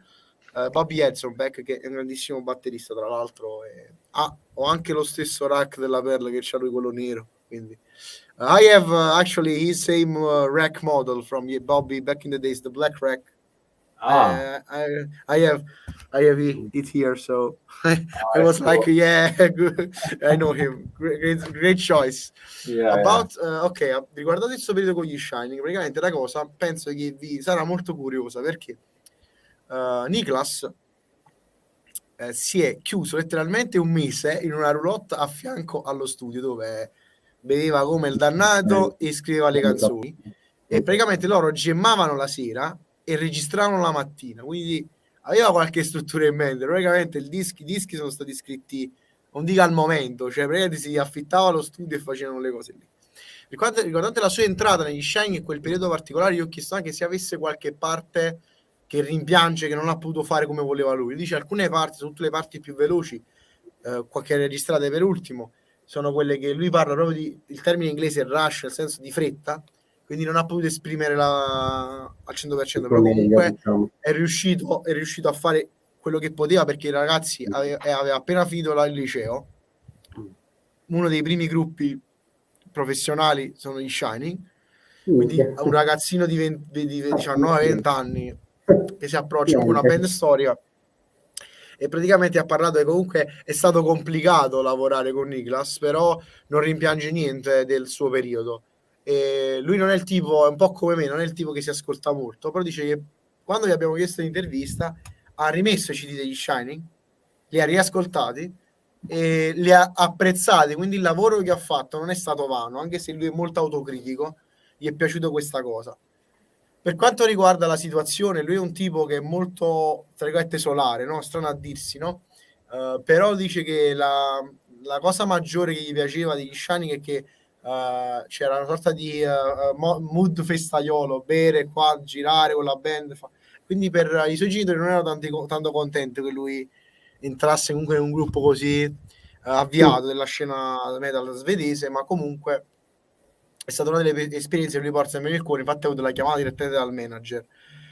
Bobby Hedson-Beck, che è un grandissimo batterista, tra l'altro, ho anche lo stesso rack della Perla che c'ha lui, quello nero, quindi I have actually his same rack model from Bobby back in the days, the black rack. I have it here, so I was cool. like, yeah, good. I know him. Great choice. Yeah, Ok, riguardate questo periodo con gli Shining, praticamente la cosa penso che vi sarà molto curiosa perché Niklas si è chiuso letteralmente un mese in una roulotte a fianco allo studio dove beveva come il dannato e scriveva le canzoni, e praticamente loro gemmavano la sera e registravano la mattina, quindi aveva qualche struttura in mente. Praticamente i dischi sono stati scritti, non dico al momento, cioè praticamente si affittava lo studio e facevano le cose lì. Riguardante la sua entrata negli Shine in quel periodo particolare, io ho chiesto anche se avesse qualche parte che rimpiange, che non ha potuto fare come voleva lui. Dice alcune parti, tutte le parti più veloci, che registrate per ultimo, sono quelle che lui parla proprio di, il termine inglese è rush, nel senso di fretta, quindi non ha potuto esprimere al 100%, però comunque è riuscito a fare quello che poteva, perché i ragazzi aveva appena finito il liceo, uno dei primi gruppi professionali sono gli Shining, quindi un ragazzino di 19-20 anni che si approccia con una band storica, e praticamente ha parlato che comunque è stato complicato lavorare con Niklas, però non rimpiange niente del suo periodo. E lui non è il tipo, è un po' come me, non è il tipo che si ascolta molto, però dice che quando gli abbiamo chiesto l'intervista ha rimesso i CD degli Shining, li ha riascoltati e li ha apprezzati, quindi il lavoro che ha fatto non è stato vano, anche se lui è molto autocritico, gli è piaciuto questa cosa. Per quanto riguarda la situazione, lui è un tipo che è molto, tra virgolette, solare, no? Strano a dirsi, no? Però dice che la cosa maggiore che gli piaceva degli Shining è che c'era una sorta di mood festaiolo, bere qua, girare con la band. Quindi per i suoi genitori non erano tanto contenti che lui entrasse comunque in un gruppo così avviato della scena metal svedese, ma comunque è stata una delle esperienze che lui porta nel cuore. Infatti ha avuto la chiamata direttamente dal manager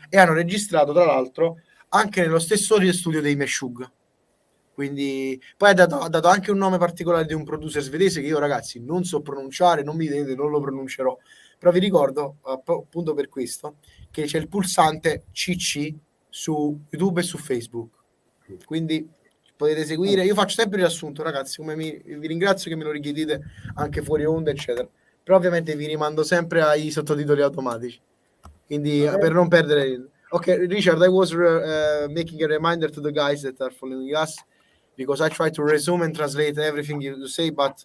e hanno registrato tra l'altro anche nello stesso studio dei Meshuggah. Quindi poi ha dato anche un nome particolare di un producer svedese che io, ragazzi, non so pronunciare, non mi vedete, non lo pronuncerò, però vi ricordo appunto per questo che c'è il pulsante CC su YouTube e su Facebook, quindi potete seguire. Io faccio sempre il riassunto, ragazzi, come vi ringrazio che me lo richiedete anche fuori onda eccetera, però ovviamente vi rimando sempre ai sottotitoli automatici, quindi per non perdere. Okay, Richard, I was making a reminder to the guys that are following us, because I try to resume and translate everything you say, but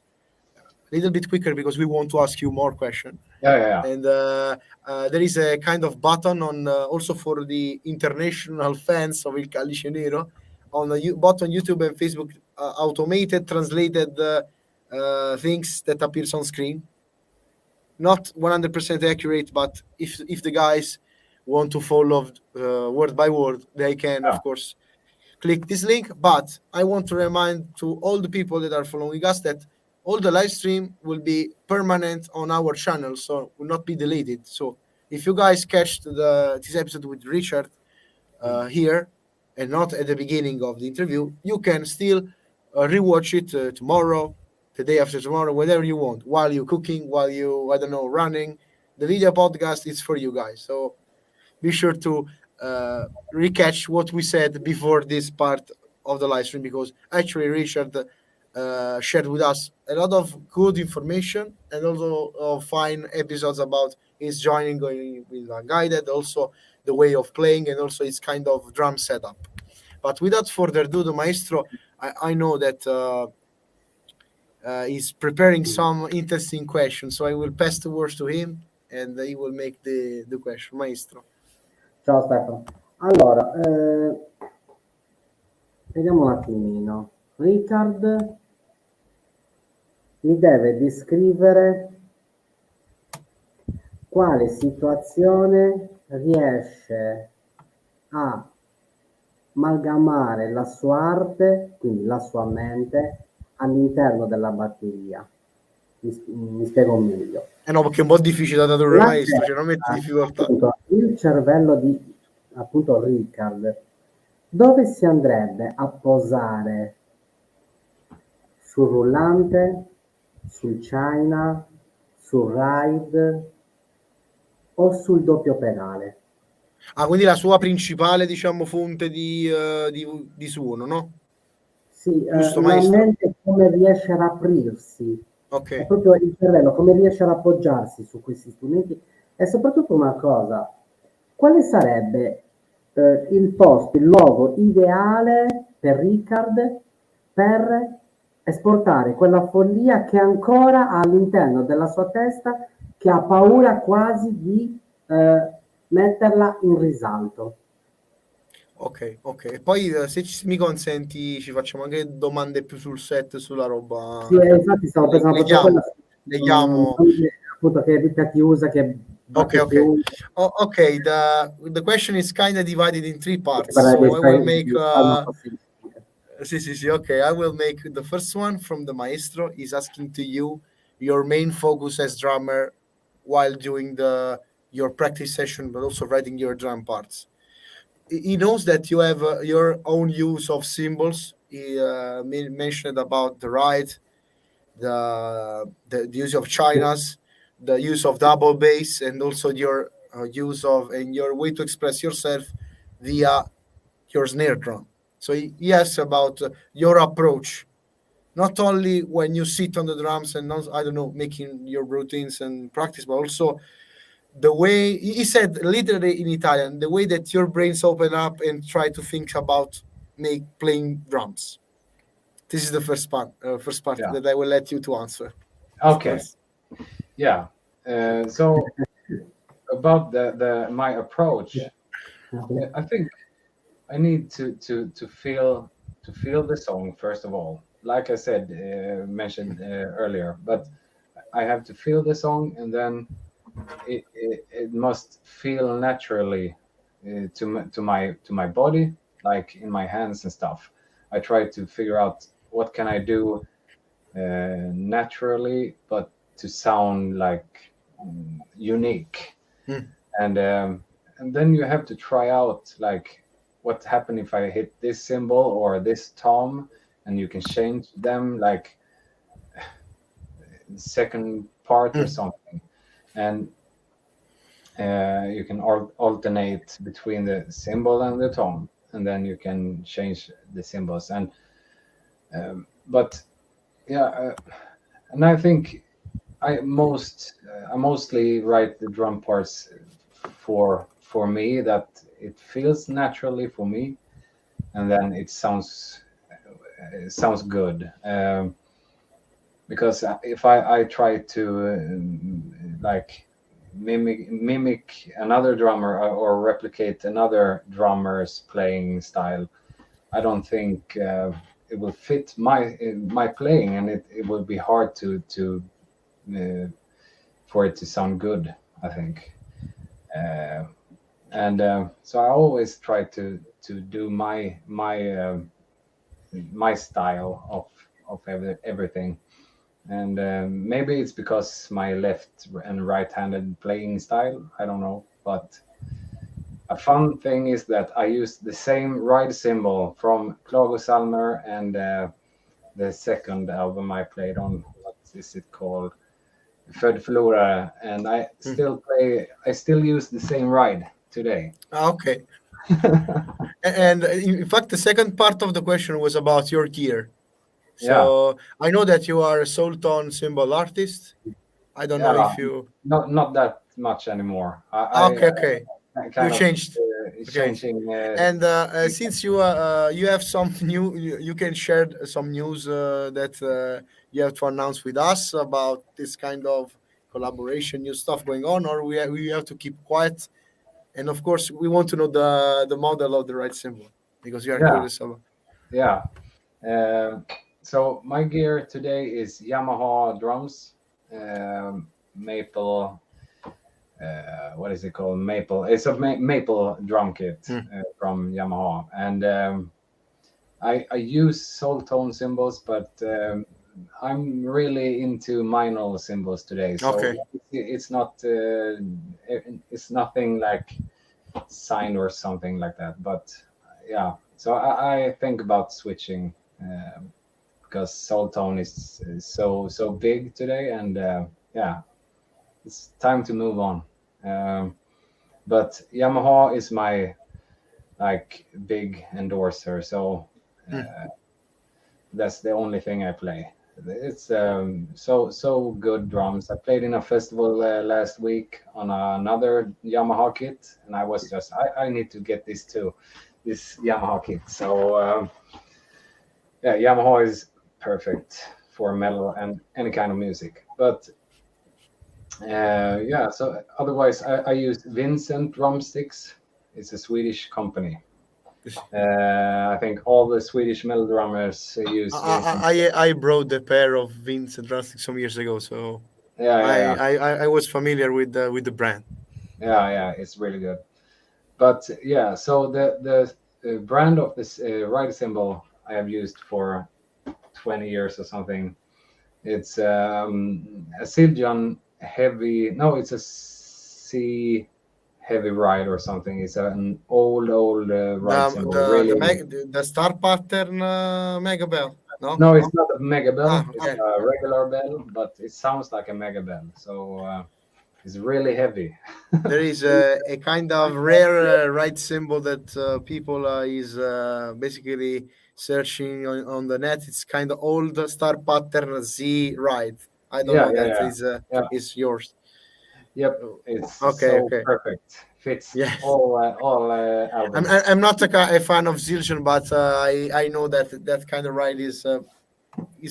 a little bit quicker because we want to ask you more questions. Yeah. And there is a kind of button on also for the international fans of Il Calice Nero on both on YouTube and Facebook, automated translated things that appears on screen. Not 100% accurate, but if the guys want to follow word by word, they can, of course, click this link. But I want to remind to all the people that are following us that all the live stream will be permanent on our channel, so will not be deleted. So if you guys catch this episode with Richard here and not at the beginning of the interview, you can still rewatch it tomorrow, the day after tomorrow, whenever you want, while you're cooking, while you, I don't know, running. The video podcast is for you guys. So be sure to recatch what we said before this part of the live stream, because actually Richard shared with us a lot of good information and also fine episodes about his joining with Unguided, also the way of playing and also his kind of drum setup. But without further ado, the Maestro, I know that he's preparing some interesting questions, so I will pass the words to him and he will make the question. Maestro. Ciao Stefano. Allora, vediamo un attimino. Richard mi deve descrivere quale situazione riesce a amalgamare la sua arte, quindi la sua mente, all'interno della batteria. Mi spiego meglio. No, perché è un po' difficile da tradurre, Maestro, cioè non metti difficoltà. Appunto, il cervello di appunto Richard, dove si andrebbe a posare? Sul rullante, sul China, sul ride o sul doppio pedale. Quindi la sua principale, diciamo, fonte di suono, no? Sì, Giusto, la maestro? mente come riesce ad aprirsi, Ok. è proprio il cervello, come riesce ad appoggiarsi su questi strumenti e soprattutto una cosa, quale sarebbe il posto, il luogo ideale per Richard per esportare quella follia che ancora ha all'interno della sua testa, che ha paura quasi di metterla in risalto? Ok. E poi se mi consenti ci facciamo anche domande più sul set, sulla roba. Sì, infatti stavo pensando proprio a quella, Leghiamo. appunto che ti usa, che batte Ok. più. Okay, the question is kind of divided in three parts, Para so I will describir make forma possibile. sì, okay. I will make the first one from the maestro. Is asking to you your main focus as drummer while doing your practice session, but also writing your drum parts. He knows that you have your own use of symbols. He mentioned about the ride, the use of chinas, the use of double bass, and also your use of and your way to express yourself via your snare drum. So he asks about your approach, not only when you sit on the drums and not, I don't know, making your routines and practice, but also the way he said literally in Italian, the way that your brains open up and try to think about playing drums. This is the first part Yeah. that I will let you to answer. Okay. Yeah. So about my approach, I think I need to feel the song first of all. Like I said, mentioned earlier, but I have to feel the song, and then it must feel naturally to my body, like in my hands and stuff. I try to figure out what can I do naturally, but to sound like unique. Mm. And then you have to try out like what happened if I hit this symbol or this tom, and you can change them like second part or something, and you can alternate between the symbol and the tom, and then you can change the symbols. And but yeah, and I think I mostly write the drum parts for me, that it feels naturally for me, and then it sounds good. Because if I try to like mimic another drummer or replicate another drummer's playing style, I don't think it will fit my playing, and it will be hard to for it to sound good, I think. And so I always try to do my style of everything. And maybe it's because my left and right-handed playing style, I don't know. But a fun thing is that I use the same ride symbol from Klagosalmer and the second album I played on. What is it called? Född förlorare. And I still use the same ride today. Okay. And in fact, the second part of the question was about your gear. So I know that you are a soul tone symbol artist. I don't know if you not that much anymore. okay. You changed. Changing. And since you have some new, you can share some news that you have to announce with us about this kind of collaboration, new stuff going on, or we have to keep quiet. And of course, we want to know the model of the right symbol because we are curious about. Yeah. So my gear today is Yamaha drums, maple. What is it called? Maple. It's a maple drum kit from Yamaha, and I use soul tone cymbals, but I'm really into minor cymbals today. So it's not it's nothing like signed or something like that. But yeah, so I think about switching because soul tone is so big today, and yeah. it's time to move on. But Yamaha is my like big endorser, so that's the only thing I play. It's so good drums. I played in a festival last week on another Yamaha kit, and I was just I need to get this too, this Yamaha kit. So yeah, Yamaha is perfect for metal and any kind of music. But yeah, so otherwise I use Vincent drumsticks. It's a Swedish company. I think all the Swedish metal drummers use. I brought a pair of Vincent drumsticks some years ago, so Yeah. I was familiar with the brand. Yeah, it's really good. But yeah, so the brand of this ride cymbal I have used for 20 years or something. It's a Siljan heavy. No, it's a C heavy ride or something. It's an old ride cymbal. Really. The star pattern mega bell. No, it's not a mega bell. Okay. It's a regular bell, but it sounds like a mega bell. So it's really heavy. There is a kind of rare ride symbol that people is basically searching on the net. It's kind of old star pattern Z ride. I don't know that is yours. Yep, it's okay. Perfect. Fits yes. all albums. I'm not a fan of Zildjian, but I know that kind of ride is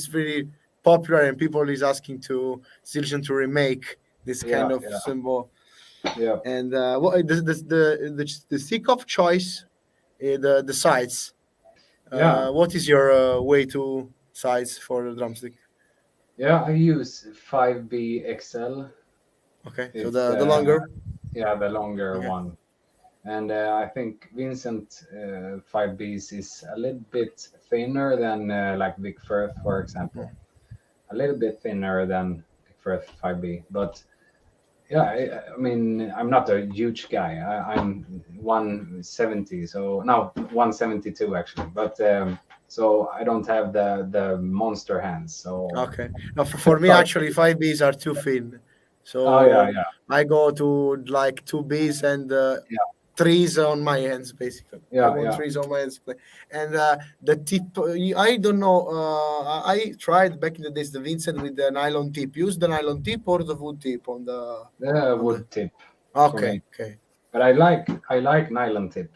very popular, and people is asking to Zildjian to remake this kind of symbol. Yeah. And what the stick of choice, the sides. What is your way to size for the drumstick? Yeah, I use 5B XL. Okay, so the longer. Yeah, the longer one. And I think Vincent 5Bs is a little bit thinner than like Vic Firth, for example. A little bit thinner than Vic Firth 5B, but yeah, I mean, I'm not a huge guy. I'm 170, so no, 172 actually. But so I don't have the monster hands. So okay, no, for me actually 5Bs are too thin. So I go to like 2Bs and 3s on my hands basically. I want 3s on my hands. And the tip, I don't know. I tried back in the days the Vincent with the nylon tip. Use the nylon tip or the wood tip on the wood tip. Okay. But I like nylon tip.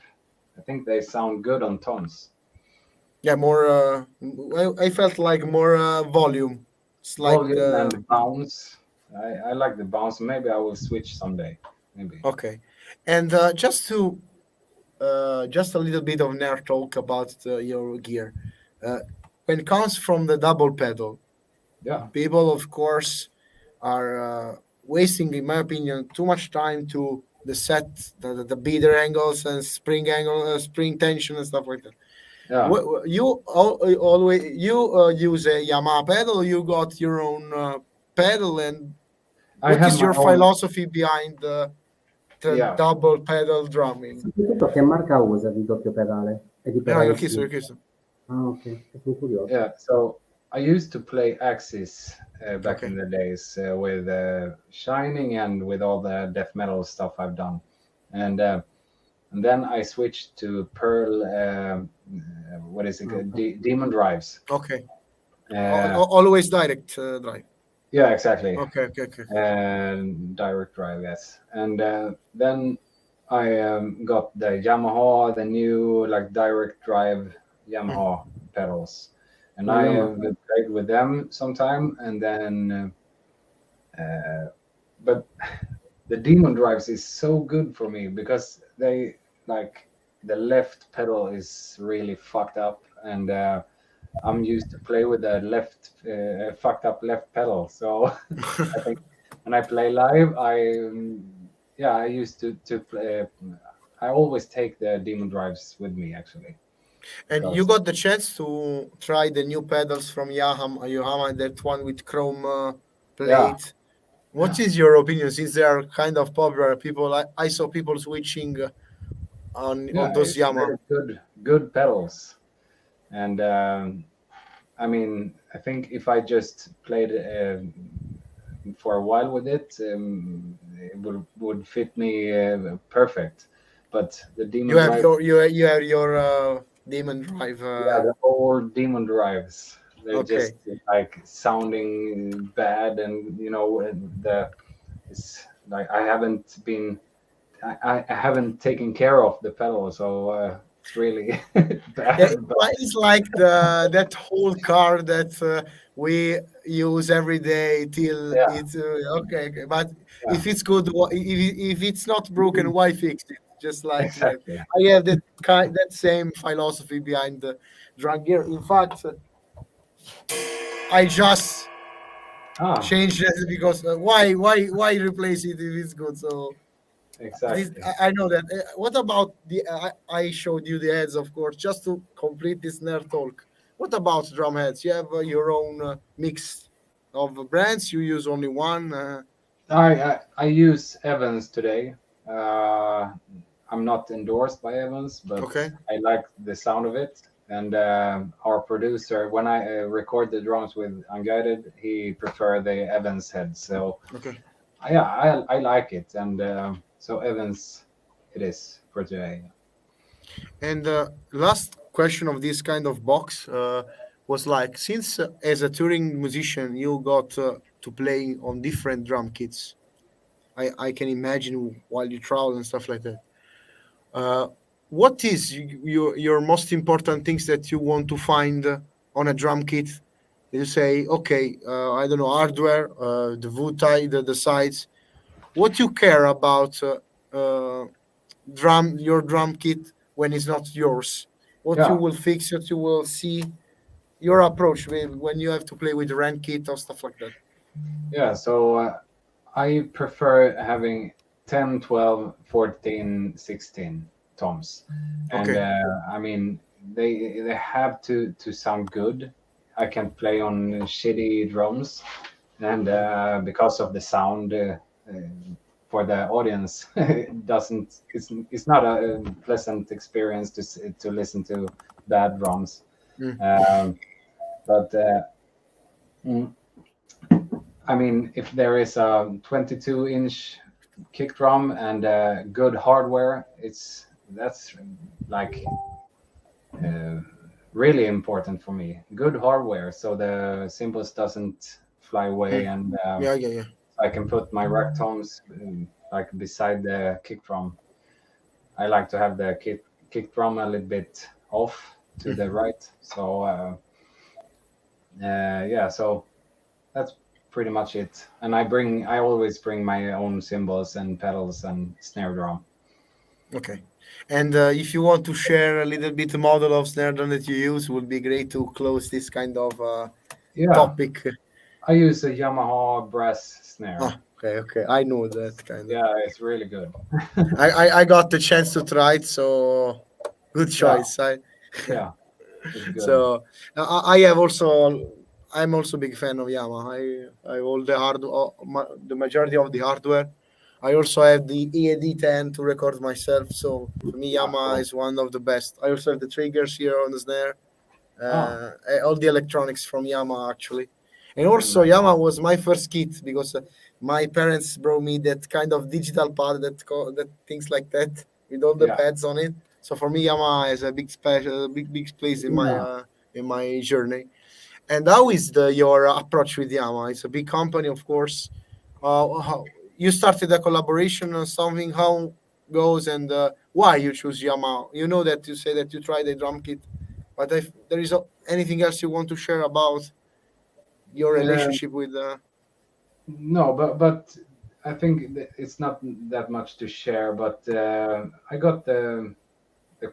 I think they sound good on tones. Yeah, more. I felt like more volume. It's like volume and bounce. I like the bounce. Maybe I will switch someday. Maybe. Okay, and just a little bit of nerd talk about your gear. When it comes from the double pedal, people of course are wasting, in my opinion, too much time to the set, the beater angles and spring angle, spring tension and stuff like that. You always use a Yamaha pedal. You got your own pedal, and what is your philosophy behind the double pedal drumming? Soprattutto che marca usa di doppio pedale? E di pedale l'ho chiesto. Ah, ok, sono curioso. Yeah, so I used to play Axis back in the days with Shining and with all the death metal stuff I've done, and then I switched to Pearl. What is it? Demon drives. Okay. Always direct drive. Yeah, exactly. Okay. And direct drive, yes. And then I got the Yamaha, the new like direct drive Yamaha pedals, and I have played with them sometime. And then, but the Demon drives is so good for me because they like the left pedal is really fucked up, and I'm used to play with the left fucked up left pedal. So I think when I play live, I used to play. I always take the Demon drives with me actually. And you got the chance to try the new pedals from Yamaha, that one with chrome plate. Yeah. What is your opinion? Since they are kind of popular, people I saw people switching on those Yamaha. Good pedals, and I mean, I think if I just played for a while with it. It would fit me perfect. But the Demon Drive, you have your Demon Drive. yeah, the old Demon Drives, they're Okay. just like sounding bad, and it's like I haven't taken care of the pedal, so it's really bad. Yeah, it's like that whole car that we use every day till Yeah. it's okay. But Yeah. if it's good, if it's not broken, why fix it? Just like Exactly. that. I have that same philosophy behind the drum gear. In fact, I just changed it because why replace it if it's good? So Exactly. I know that. What about I showed you the heads, of course, just to complete this nerd talk. What about drum heads? You have your own mix of brands. You use only one. I use Evans today. I'm not endorsed by Evans, but Okay. I like the sound of it. And our producer, when I record the drums with Unguided, he prefer the Evans head. So Okay. yeah, I like it, and so Evans it is for today. And last question of this kind of box was like, since as a touring musician you got to play on different drum kits, I can imagine while you travel and stuff like that. What is your most important things that you want to find on a drum kit? You say, okay, I don't know, hardware, the wood tie, the sides. What you care about uh, your drum kit when it's not yours? What you Yeah, will fix, what you will see, your approach when you have to play with the rent kit or stuff like that. yeah. So I prefer having 10, 12, 14, 16 toms, and Okay. I mean they have to sound good. I can play on shitty drums, and because of the sound. For the audience, it doesn't. It's not a pleasant experience to listen to bad drums. Mm. But mm, I mean, if there is a 22-inch kick drum and good hardware, that's like uh, really important for me. Good hardware, so the cymbals doesn't fly away, and Yeah. I can put my rack toms like beside the kick drum. I like to have the kick drum a little bit off to the right. So yeah, so that's pretty much it. And I always bring my own cymbals and pedals and snare drum. Okay. And if you want to share a little bit model of snare drum that you use, would be great to close this kind of Yeah, topic. I use a Yamaha brass snare. Okay. I know that kind of. Yeah, it's really good. I got the chance to try it, so good choice. Yeah, it's good. So I have also. I'm also a big fan of Yamaha. I all the majority of the hardware. I also have the EAD10 to record myself. So for me, Yamaha is one of the best. I also have the triggers here on the snare. All the electronics from Yamaha actually. And also Yamaha was my first kit because my parents brought me that kind of digital pad that things like that with all the pads on it. So for me, Yamaha has a big place in my journey. And how is your approach with Yamaha? It's a big company, of course. How you started a collaboration or something? How goes and why you choose Yamaha? You know that you say that you tried a drum kit, but if there is anything else you want to share about your relationship with? No, but I think it's not that much to share. But I got the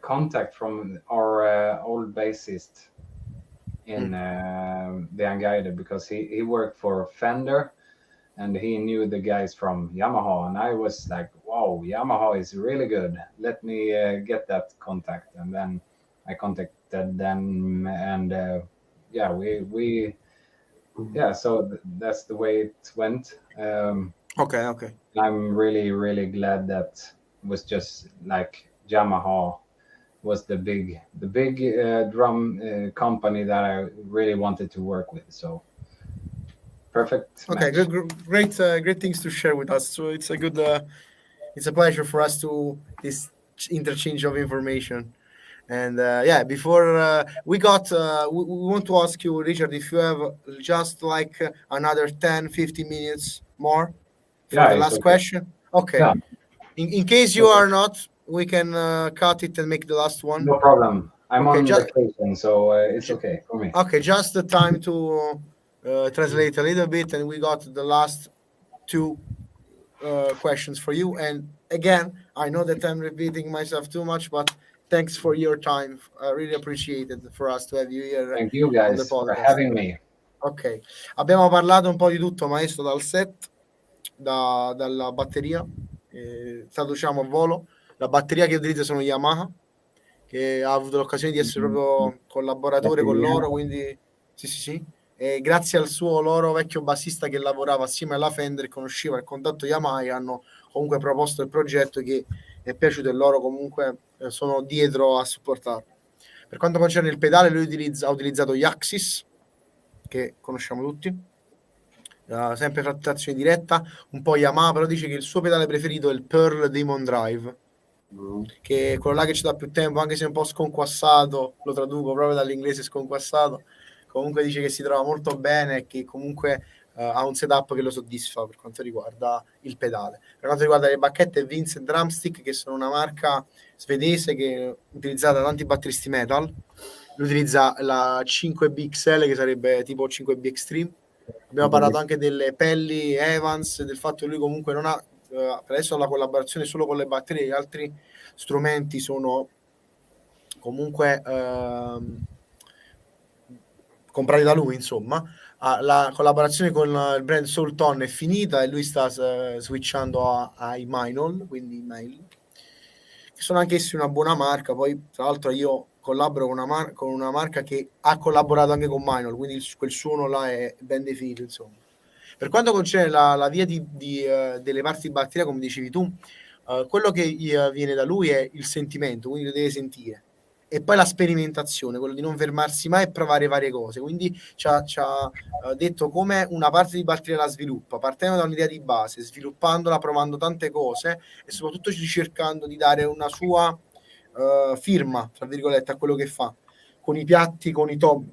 contact from our old bassist in the Unguided because he worked for Fender and he knew the guys from Yamaha, and I was like, wow, Yamaha is really good. Let me get that contact, and then I contacted them, and yeah, we yeah, so that's the way it went. Okay. I'm really glad that was just like Yamaha was the big drum company that I really wanted to work with. So perfect Okay, match. great things to share with us. So it's a good, it's a pleasure for us to this interchange of information. And yeah, before we want to ask you, Richard, if you have just like another 10-15 minutes more for Yeah, the it's last okay. question. Okay. Yeah, In case you are not, we can cut it and make the last one. no problem. I'm Okay, on vacation, so it's okay for me. Okay, just the time to translate a little bit, and we got the last two questions for you. And again, I know that I'm repeating myself too much, but thanks for your time. I really appreciate it for us to have you here Thank you on the guys for podcast. having me. Ok, abbiamo parlato un po' di tutto, maestro, dal set, dalla batteria, traduciamo a volo. La batteria che utilizza sono Yamaha, che ha avuto l'occasione di essere proprio collaboratore con loro, quindi sì. E grazie al suo loro vecchio bassista che lavorava assieme alla Fender, conosceva il contatto Yamaha e hanno comunque proposto il progetto che è piaciuto e loro comunque sono dietro a supportarlo. Per quanto concerne il pedale, lui ha utilizzato gli Axis, che conosciamo tutti, sempre trazione diretta, un po' Yamaha, però dice che il suo pedale preferito è il Pearl Demon Drive, che è quello là che ci dà più tempo, anche se è un po' sconquassato, lo traduco proprio dall'inglese sconquassato, comunque dice che si trova molto bene e che comunque ha un setup che lo soddisfa per quanto riguarda il pedale. Per quanto riguarda le bacchette, Vincent Drumstick, che sono una marca svedese che è utilizzata da tanti batteristi metal. Lui utilizza la 5B XL, che sarebbe tipo 5B Extreme. Abbiamo parlato anche delle pelli Evans, del fatto che lui comunque non ha per adesso la collaborazione solo con le batterie, gli altri strumenti sono comunque comprati da lui, insomma. La collaborazione con il brand Soul Tone è finita e lui sta switchando ai Minol, quindi Mail, che sono anch'essi una buona marca. Poi tra l'altro io collaboro con una marca che ha collaborato anche con Minol, quindi quel suono là è ben definito, insomma. Per quanto concerne la via delle parti di batteria, come dicevi tu, quello che viene da lui è il sentimento, quindi lo deve sentire. E poi la sperimentazione, quello di non fermarsi mai e provare varie cose. Quindi ci ha detto come una parte di batteria la sviluppa, partendo da un'idea di base, sviluppandola, provando tante cose e soprattutto cercando di dare una sua firma, tra virgolette, a quello che fa, con i piatti, con i tom,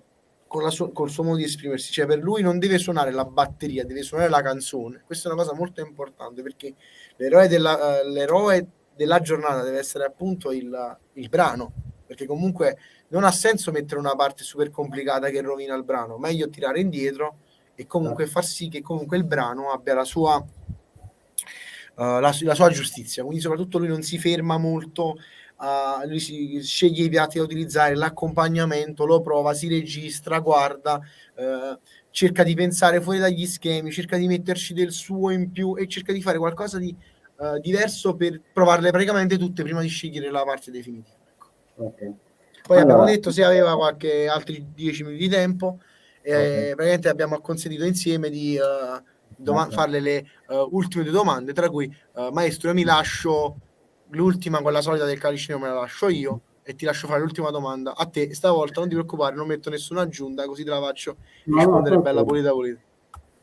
col suo modo di esprimersi. Cioè, per lui non deve suonare la batteria, deve suonare la canzone. Questa è una cosa molto importante, perché l'eroe della giornata deve essere appunto il brano, perché comunque non ha senso mettere una parte super complicata che rovina il brano, meglio tirare indietro e comunque far sì che comunque il brano abbia la sua giustizia. Quindi soprattutto lui non si ferma molto, lui si sceglie i piatti da utilizzare, l'accompagnamento, lo prova, si registra, guarda, cerca di pensare fuori dagli schemi, cerca di metterci del suo in più e cerca di fare qualcosa di diverso per provarle praticamente tutte prima di scegliere la parte definitiva. Okay. Poi abbiamo detto se aveva qualche altri 10 minuti di tempo, praticamente abbiamo consentito insieme di farle le ultime due domande, tra cui maestro, io mi lascio l'ultima, quella solita del Calice Nero me la lascio io e ti lascio fare l'ultima domanda a te. Stavolta non ti preoccupare, non metto nessuna aggiunta, così te la faccio rispondere bella pulita.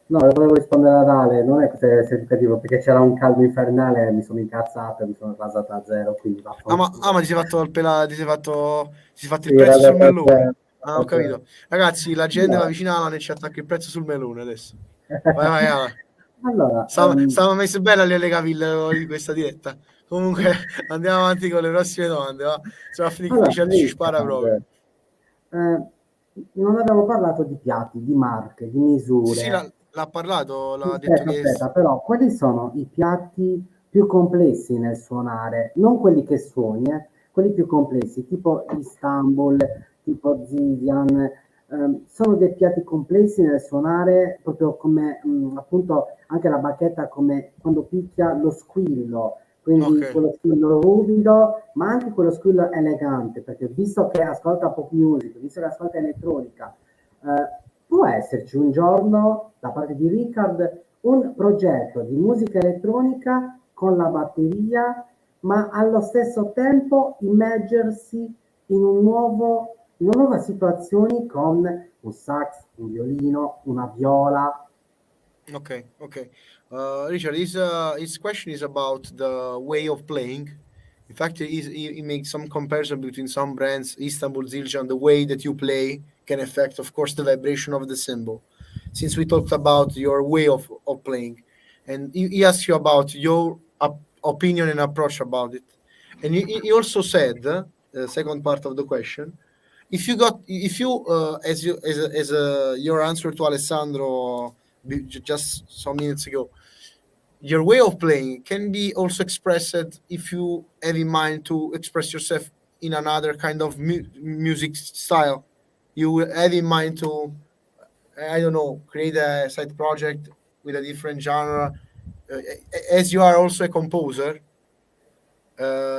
No, volevo rispondere a Dalle, non è che sei educativo, perché c'era un caldo infernale, mi sono incazzato, mi sono rasato a zero, quindi ma ti sei fatto ti sei fatto il prezzo sul melone. Ho capito. Ragazzi, la gente va vicino all'Alan e ci attacca il prezzo sul melone adesso. Vai, Alan. Allora, stavo messo bene alle caville di questa diretta. Comunque andiamo avanti con le prossime domande, va? Se va a finire che Richard ci spara proprio. Non abbiamo parlato di piatti, di marche, di misure. Sì, l'ha parlato, l'ha detto che... però quali sono i piatti più complessi nel suonare? Non quelli che suoni, quelli più complessi, tipo Istanbul, tipo Zivian, sono dei piatti complessi nel suonare, proprio come appunto anche la bacchetta, come quando picchia lo squillo, quindi quello squillo ruvido, ma anche quello squillo elegante, perché visto che ascolta pop music, visto che ascolta elettronica, può esserci un giorno da parte di Richard un progetto di musica elettronica con la batteria, ma allo stesso tempo immergersi in una nuova situazione con un sax, un violino, una viola. Okay, okay. Richard, his question is about the way of playing. In fact, he makes some comparison between some brands, Istanbul, Zildjian, the way that you play can affect, of course, the vibration of the cymbal. Since we talked about your way of playing, and he asked you about your opinion and approach about it. And he also said, the second part of the question, if you as your answer to Alessandro just some minutes ago, your way of playing can be also expressed if you have in mind to express yourself in another kind of music style. You have in mind to, I don't know, create a side project with a different genre. As you are also a composer,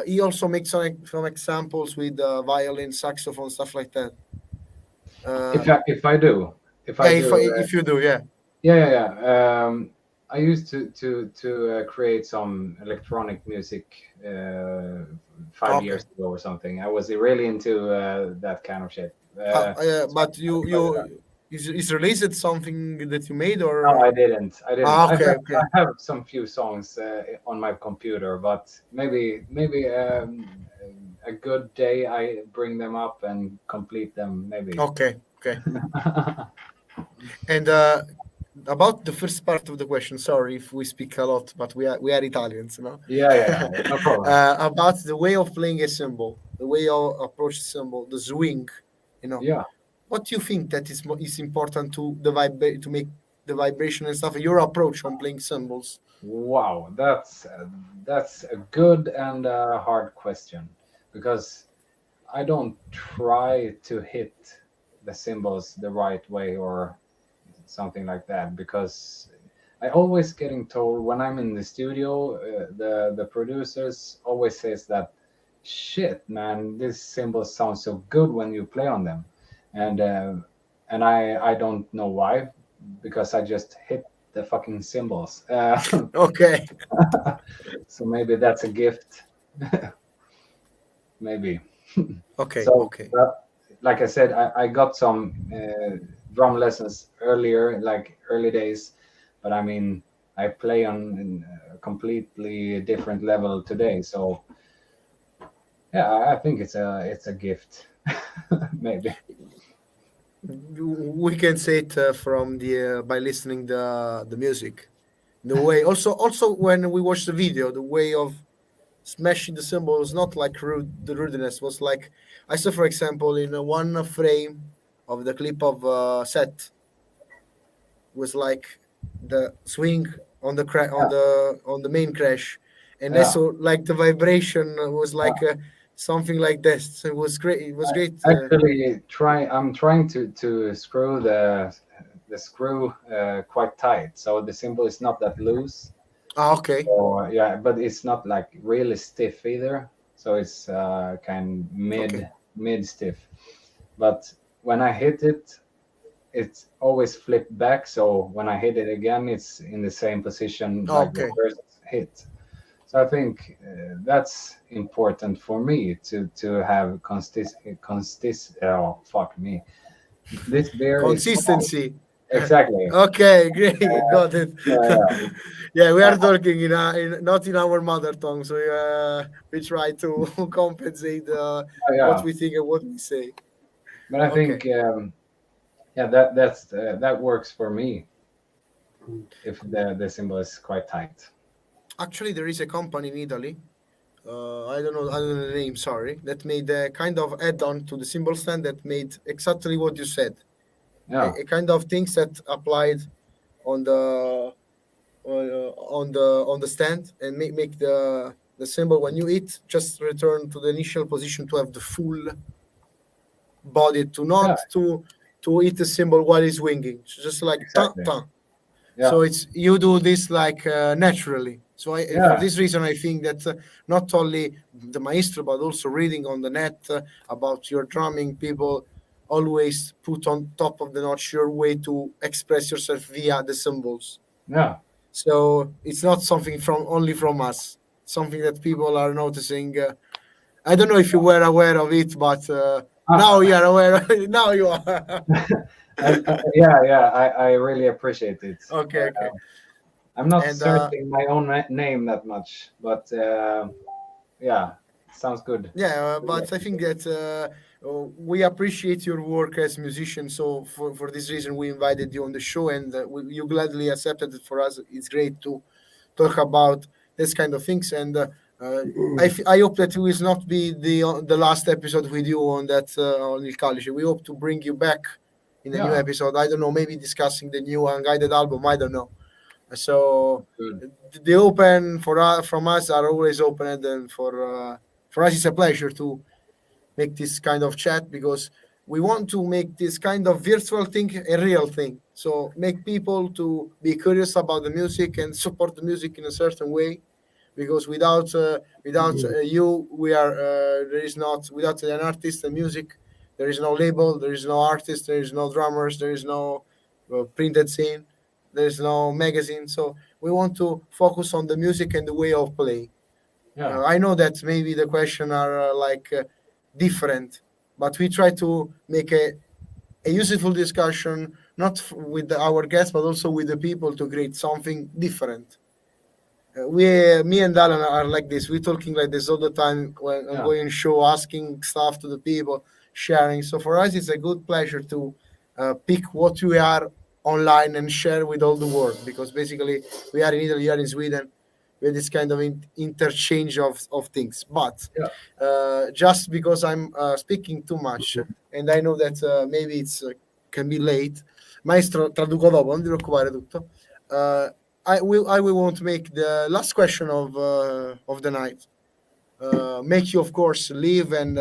he also makes some examples with violin, saxophone, stuff like that. If I do, if Yeah, I do, if you do, yeah. I used to create some electronic music 5 years ago or something. I was really into that kind of shit. But you is released something that you made, or No, I didn't. okay, okay. I have some few songs on my computer, but maybe a good day I bring them up and complete them. Maybe. Okay, okay. And about the first part of the question, sorry if we speak a lot, but we are Italians, no? Yeah, no problem. About the way of playing a cymbal, the way of approach the cymbal, the swing, Yeah. What do you think that is important to to make the vibration and stuff? Your approach on playing cymbals. Wow, that's a good and hard question, because I don't try to hit the cymbals the right way or something like that, because I always getting told when I'm in the studio, the producers always says that, shit, man, this cymbal sounds so good when you play on them, and I don't know why, because I just hit the fucking cymbals. Okay. So maybe that's a gift. Maybe. Okay. So, Okay. like I said, I got some drum lessons earlier, like early days, but I mean, I play on a completely different level today. So, yeah, I think it's a gift, maybe. We can say it from the by listening the music, the way. Also when we watch the video, the way of smashing the cymbals, not like the rudeness was like, I saw, for example, in one frame of the clip of set was like the swing on the on the main crash, and I Yeah. saw like the vibration was like something like this. So it was great. It was great. Actually, I'm trying to screw the screw quite tight, so the cymbal is not that loose. Okay. So yeah, but it's not like really stiff either. So it's kind Okay. mid stiff. But when I hit it, it's always flipped back. So when I hit it again, it's in the same position like the Okay. first hit. So I think that's important for me to have oh fuck me. This beer is Consistency. exactly. Okay, great, got it. Yeah. Yeah, we are talking not in our mother tongue, so we try to compensate what Yeah. we think and what we say. But I Okay. think yeah, that works for me if the cymbal is quite tight. Actually, there is a company in Italy. I don't know the name. Sorry, that made a kind of add-on to the cymbal stand that made exactly what you said. Yeah. A kind of things that applied on the on the stand and make the cymbal when you hit just return to the initial position to have the full body to Yeah. not to hit the cymbal while it's swinging. It's just like Exactly. ta. Yeah. So it's you do this like naturally. So for Yeah. this reason, I think that not only the maestro but also reading on the net about your drumming, people always put on top of the notch your way to express yourself via the symbols. Yeah. So it's not something from only from us. Something that people are noticing. I don't know if you were aware of it, but now Uh, you are aware. Now you are. I really appreciate it. Okay. I'm not And searching my own name that much, but yeah, it sounds good. yeah, but I think that we appreciate your work as musician. So for this reason, we invited you on the show, and you gladly accepted it. For us, it's great to talk about this kind of things. And I hope that it will not be the last episode with you on that on Il Calice. We hope to bring you back in a new Yeah. episode. I don't know, maybe discussing the new Unguided album. I don't know. So Good. the open for us from us are always open, and for us it's a pleasure to make this kind of chat, because we want to make this kind of virtual thing a real thing. So make people to be curious about the music and support the music in a certain way, because without you, we are there is not, without an artist and music, there is no label, there is no artist, there is no drummers, there is no printed scene, there is no magazine. So we want to focus on the music and the way of play. Yeah. I know that maybe the question are different, but we try to make a useful discussion, not with our guests, but also with the people, to create something different. Me and Alan are like this. We're talking like this all the time when I'm going show, asking stuff to the people, sharing. So for us, it's a good pleasure to pick what we are online and share with all the world, because basically we are in Italy, we are in Sweden, with this kind of interchange of things. But just because I'm speaking too much, and I know that maybe it's can be late, Maestro, traduco dopo, non ti preoccupare tutto. I will want to make the last question of the night. Make you, of course, leave and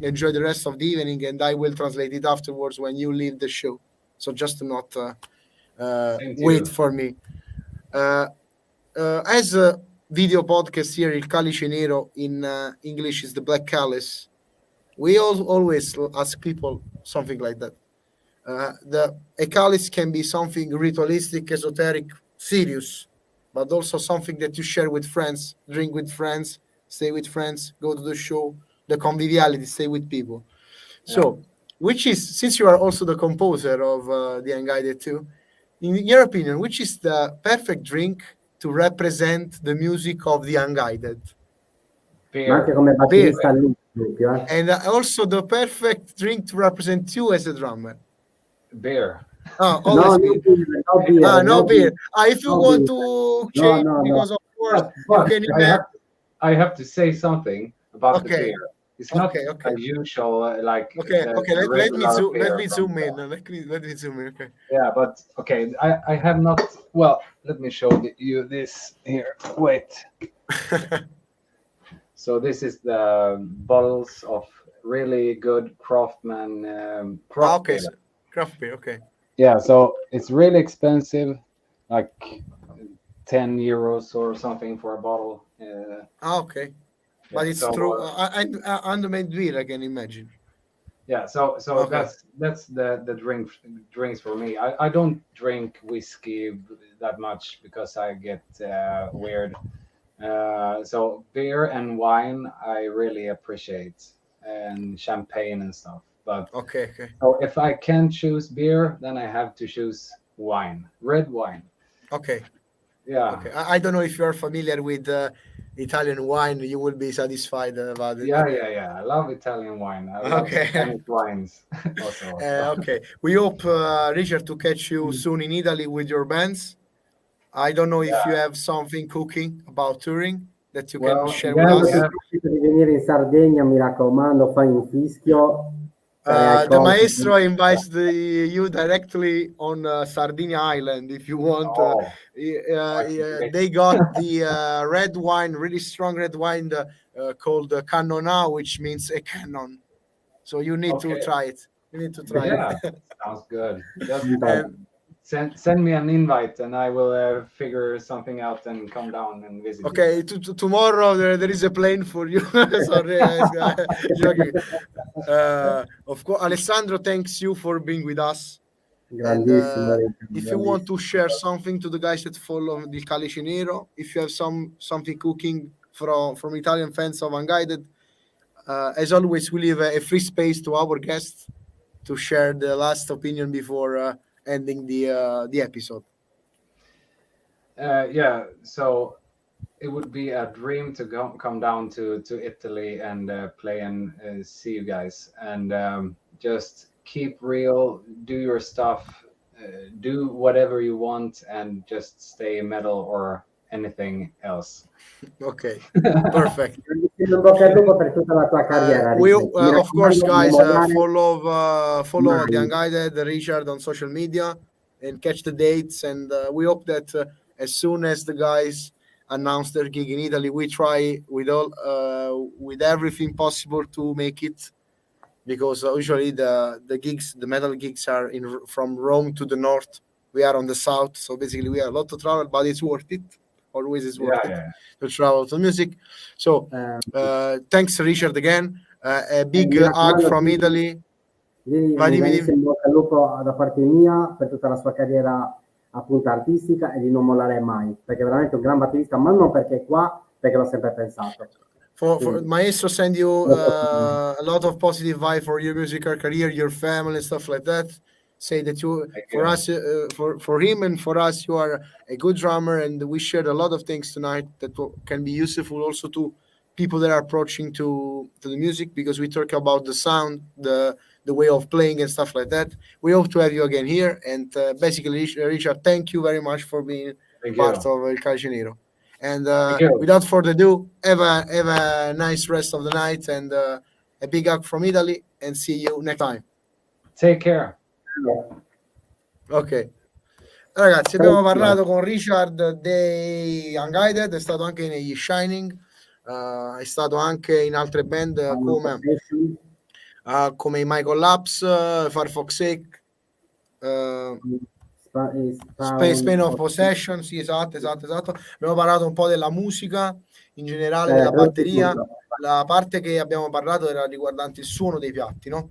enjoy the rest of the evening, and I will translate it afterwards when you leave the show. So just to not wait for me. As a video podcast here, Il Calice Nero in English is the Black Calice. We always ask people something like that. A calice can be something ritualistic, esoteric, serious, but also something that you share with friends, drink with friends, stay with friends, go to the show, the conviviality, stay with people. So, which is, since you are also the composer of the Unguided too, in your opinion, which is the perfect drink to represent the music of the Unguided? Ma anche come batterista all'inizio, And also the perfect drink to represent you as a drummer. Beer. Oh, always beer. No beer. If you want to change, because of course you can imagine. I have to say something about the beer. It's not okay. a usual like. Okay. Let me zoom in. Let me zoom in. Okay. Yeah, but okay. I have not. Well, let me show you this here. Wait. So this is the bottles of really good craftsman. Craft beer. Craft beer. Okay. Yeah, so it's really expensive, like 10 euros or something for a bottle. Okay. But it's true. Handmade beer, I can imagine. Yeah, so that's the drinks for me. I don't drink whiskey that much because I get weird. So beer and wine I really appreciate, and champagne and stuff. But okay. So if I can choose beer, then I have to choose wine, red wine. Okay. Yeah. Okay. I don't know if you are familiar with Italian wine. You will be satisfied about it. Yeah. I love Italian wine. I love Spanish wines also. Okay. We hope, Richard, to catch you soon in Italy with your bands. I don't know if you have something cooking about touring that you can share with us. Di venire in Sardegna, mi raccomando, fai un fischio. The Maestro invites you directly on Sardinia Island if you want. They got the red wine, really strong red wine called Cannona, which means a cannon. So you need to try it. You need to try it. Sounds good. Send me an invite and I will figure something out and come down and visit. Okay, tomorrow there is a plane for you. Sorry, joking. Of course, Alessandro, thanks you for being with us. And, if you want to share something to the guys that follow the Calice Nero, if you have something cooking from Italian fans of Unguided, as always, we leave a free space to our guests. to share the last opinion before ending the episode. Yeah, so it would be a dream to come down to Italy and play and see you guys, and just keep real, do your stuff, do whatever you want, and just stay metal or anything else. Okay, perfect. Per tutta la tua carriera, We Richard. of course, guys, follow Mai. the Unguided Richard on social media and catch the dates. And we hope that as soon as the guys announce their gig in Italy, we try with everything possible to make it, because usually the metal gigs are from Rome to the north. We are on the south, so basically we have a lot to travel, but it's worth it. Always is worth it to travel to music. So thanks, Richard, again. A big hug from Italy. In bocca al lupo da parte mia per tutta la sua carriera appunto artistica, e di non mollare mai, perché è veramente un gran batterista, ma non perché è qua, perché l'ho sempre pensato. For Maestro send you a lot of positive vibe for your musical career, your family, and stuff like that. Say that us, for him and for us, you are a good drummer, and we shared a lot of things tonight that can be useful also to people that are approaching to the music, because we talk about the sound, the way of playing and stuff like that. We hope to have you again here, and basically, Richard, thank you very much for being part of Calice Nero. And without further ado, have a nice rest of the night, and a big hug from Italy, and see you next time. Take care. Ok, ragazzi, abbiamo parlato con Richard dei Unguided, è stato anche negli Shining, è stato anche in altre band come i Michael Laps, Firefox 8, Spain of Possession. Sì, esatto. Abbiamo parlato un po' della musica in generale, della batteria. La parte che abbiamo parlato era riguardante il suono dei piatti, no?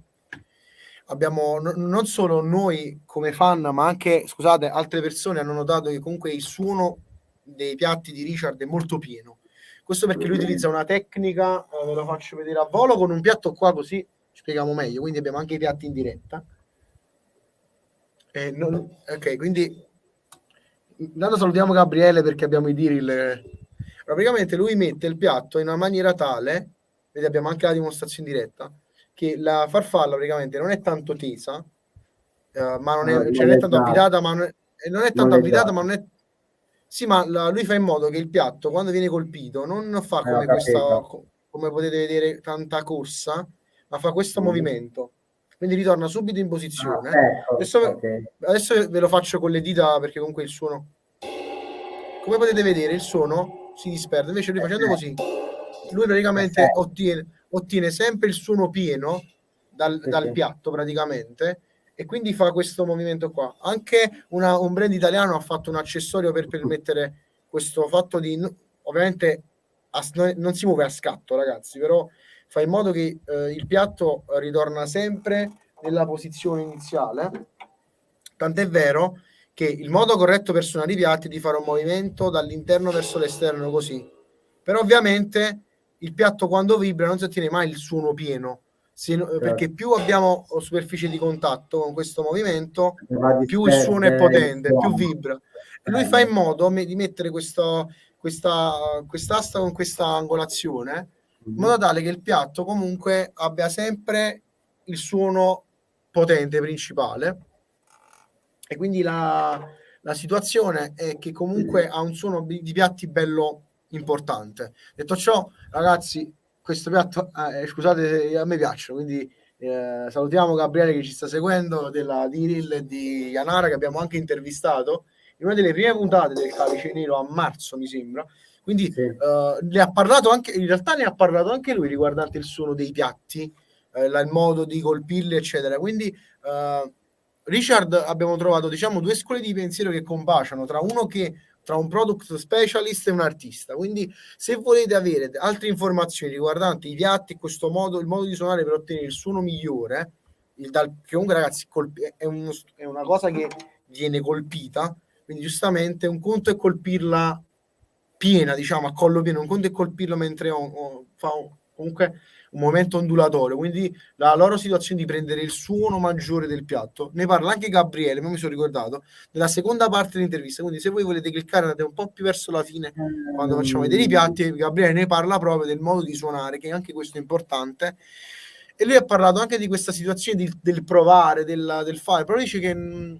Abbiamo non solo noi come fan, ma anche, scusate, altre persone hanno notato che comunque il suono dei piatti di Richard è molto pieno. Questo perché lui utilizza una tecnica, ve lo faccio vedere a volo con un piatto qua, così spieghiamo meglio. Quindi abbiamo anche i piatti in diretta. Ok, quindi intanto salutiamo Gabriele perché abbiamo i drill. Praticamente lui mette il piatto in una maniera tale, vedi, abbiamo anche la dimostrazione in diretta, che la farfalla praticamente non è tanto tesa, ma non è, cioè non è tanto avvitata, ma non è tanto avvitata, ma non è. Sì, ma lui fa in modo che il piatto, quando viene colpito, non fa come questa, come potete vedere, tanta corsa, ma fa questo movimento. Quindi ritorna subito in posizione. Adesso ve lo faccio con le dita, perché comunque il suono, come potete vedere, il suono si disperde. Invece lui facendo così, lui praticamente ottiene sempre il suono pieno dal piatto praticamente, e quindi fa questo movimento qua. Anche un brand italiano ha fatto un accessorio per permettere questo fatto di, ovviamente non si muove a scatto, ragazzi, però fa in modo che il piatto ritorna sempre nella posizione iniziale. Tant'è vero che il modo corretto per suonare i piatti è di fare un movimento dall'interno verso l'esterno, così. Però ovviamente il piatto quando vibra non si ottiene mai il suono pieno, perché più abbiamo superficie di contatto con questo movimento, più il suono è potente, più vibra. E lui fa in modo di mettere quest'asta con questa angolazione, in modo tale che il piatto comunque abbia sempre il suono potente principale. E quindi la situazione è che comunque ha un suono di piatti bello importante. Detto ciò, ragazzi, questo piatto, scusate, a me piacciono, quindi salutiamo Gabriele che ci sta seguendo, di Ril e di Anarca, che abbiamo anche intervistato in una delle prime puntate del Calice Nero a marzo, mi sembra. Quindi ne ha parlato anche, in realtà ne ha parlato anche lui riguardante il suono dei piatti, il modo di colpirli, eccetera. Quindi Richard, abbiamo trovato, diciamo, due scuole di pensiero che combaciano tra un product specialist e un artista. Quindi se volete avere altre informazioni riguardanti i piatti e questo modo, il modo di suonare per ottenere il suono migliore, che comunque, ragazzi, è una cosa che viene colpita, quindi giustamente un conto è colpirla piena, diciamo, a collo pieno, un conto è colpirla mentre fa comunque un movimento ondulatorio, quindi la loro situazione di prendere il suono maggiore del piatto. Ne parla anche Gabriele, ma mi sono ricordato, nella seconda parte dell'intervista, quindi se voi volete cliccare andate un po' più verso la fine, quando facciamo vedere i piatti, Gabriele ne parla proprio del modo di suonare, che anche questo è importante, e lui ha parlato anche di questa situazione del provare, del fare, però dice che non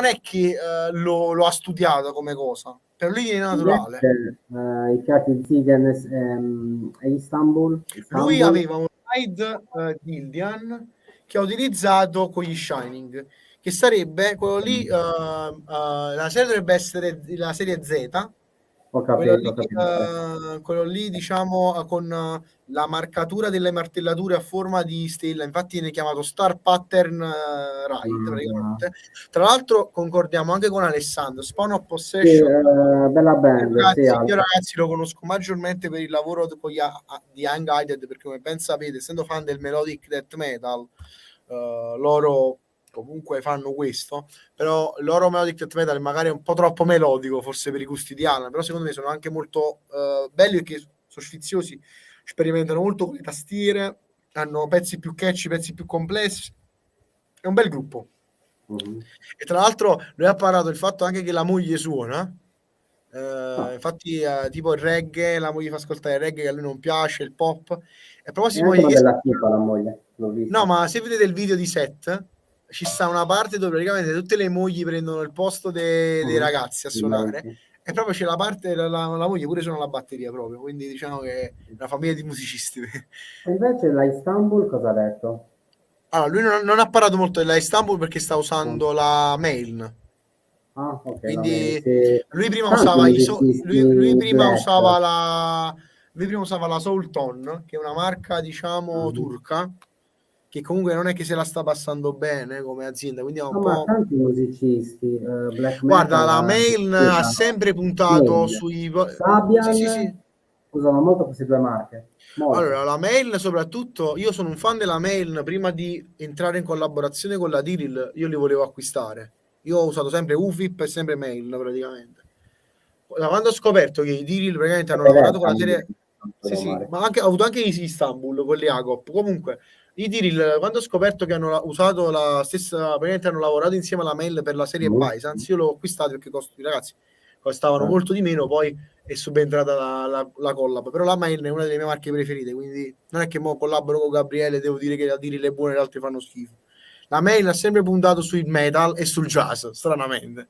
è che lo ha studiato come cosa, per lui è naturale. I piatti Zigen e Istanbul. Lui aveva un ride Gildian che ha utilizzato con gli Shining, che sarebbe quello lì, la serie dovrebbe essere la serie Z, quello lì diciamo con la marcatura delle martellature a forma di stella, infatti viene chiamato Star Pattern Ride praticamente. Tra l'altro concordiamo anche con Alessandro, Spawn of Possession, bella band, io ragazzi lo conosco maggiormente per il lavoro di Unguided, perché come ben sapete, essendo fan del melodic death metal, loro comunque fanno questo, però il loro melodic death metal magari è un po' troppo melodico forse per i gusti di Alan, però secondo me sono anche molto belli perché sono sfiziosi, sperimentano molto con le tastiere, hanno pezzi più catchy, pezzi più complessi, è un bel gruppo. E tra l'altro lui ha parlato del fatto anche che la moglie suona, infatti tipo il reggae, la moglie fa ascoltare il reggae che a lui non piace, il pop, e a proposito della tipa la moglie, l'ho visto. No, ma se vedete il video di set ci sta una parte dove praticamente tutte le mogli prendono il posto dei ragazzi a suonare, e proprio c'è la parte la moglie pure suona la batteria proprio, quindi diciamo che è una famiglia di musicisti. E invece la Istanbul cosa ha detto? Allora, lui non ha parlato molto della Istanbul perché sta usando la mail. Quindi lui prima usava lui prima usava la Soul Tone, che è una marca diciamo turca, che comunque non è che se la sta passando bene come azienda, quindi è un po'... Ma tanti musicisti black metal, Guarda, la mail ha sempre puntato sui Sabian, sì. Usano molto queste due marche. Molto. Allora, la mail soprattutto, io sono un fan della mail, prima di entrare in collaborazione con la Diril, io li volevo acquistare. Io ho usato sempre UFIP e sempre mail praticamente. Da quando ho scoperto che i Diril praticamente hanno lavorato con la serie... Sì, ma ho avuto anche in Istanbul con le Agop. Comunque, i Diril, quando ho scoperto che hanno usato la stessa, praticamente hanno lavorato insieme alla mail per la serie Byzance, io l'ho acquistato perché ragazzi, costavano molto di meno, poi è subentrata la collab, però la mail è una delle mie marche preferite, quindi non è che mo collaboro con Gabriele devo dire che la Diril è buona e le altre fanno schifo. La mail ha sempre puntato sul metal e sul jazz, stranamente.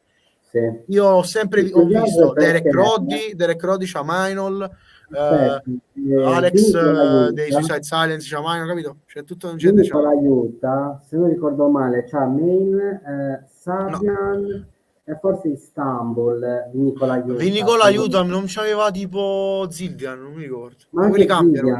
Io ho sempre visto Derek Roddy, Chamainol, Alex dei Suicide Silence, Chamainol, capito? C'è tutto un genere. Aiuta, se non ricordo male, c'ha Main, Sabian e forse Istanbul. Nicola Aiuta non c'aveva tipo Zildian, non mi ricordo. Ma quelli cambiano.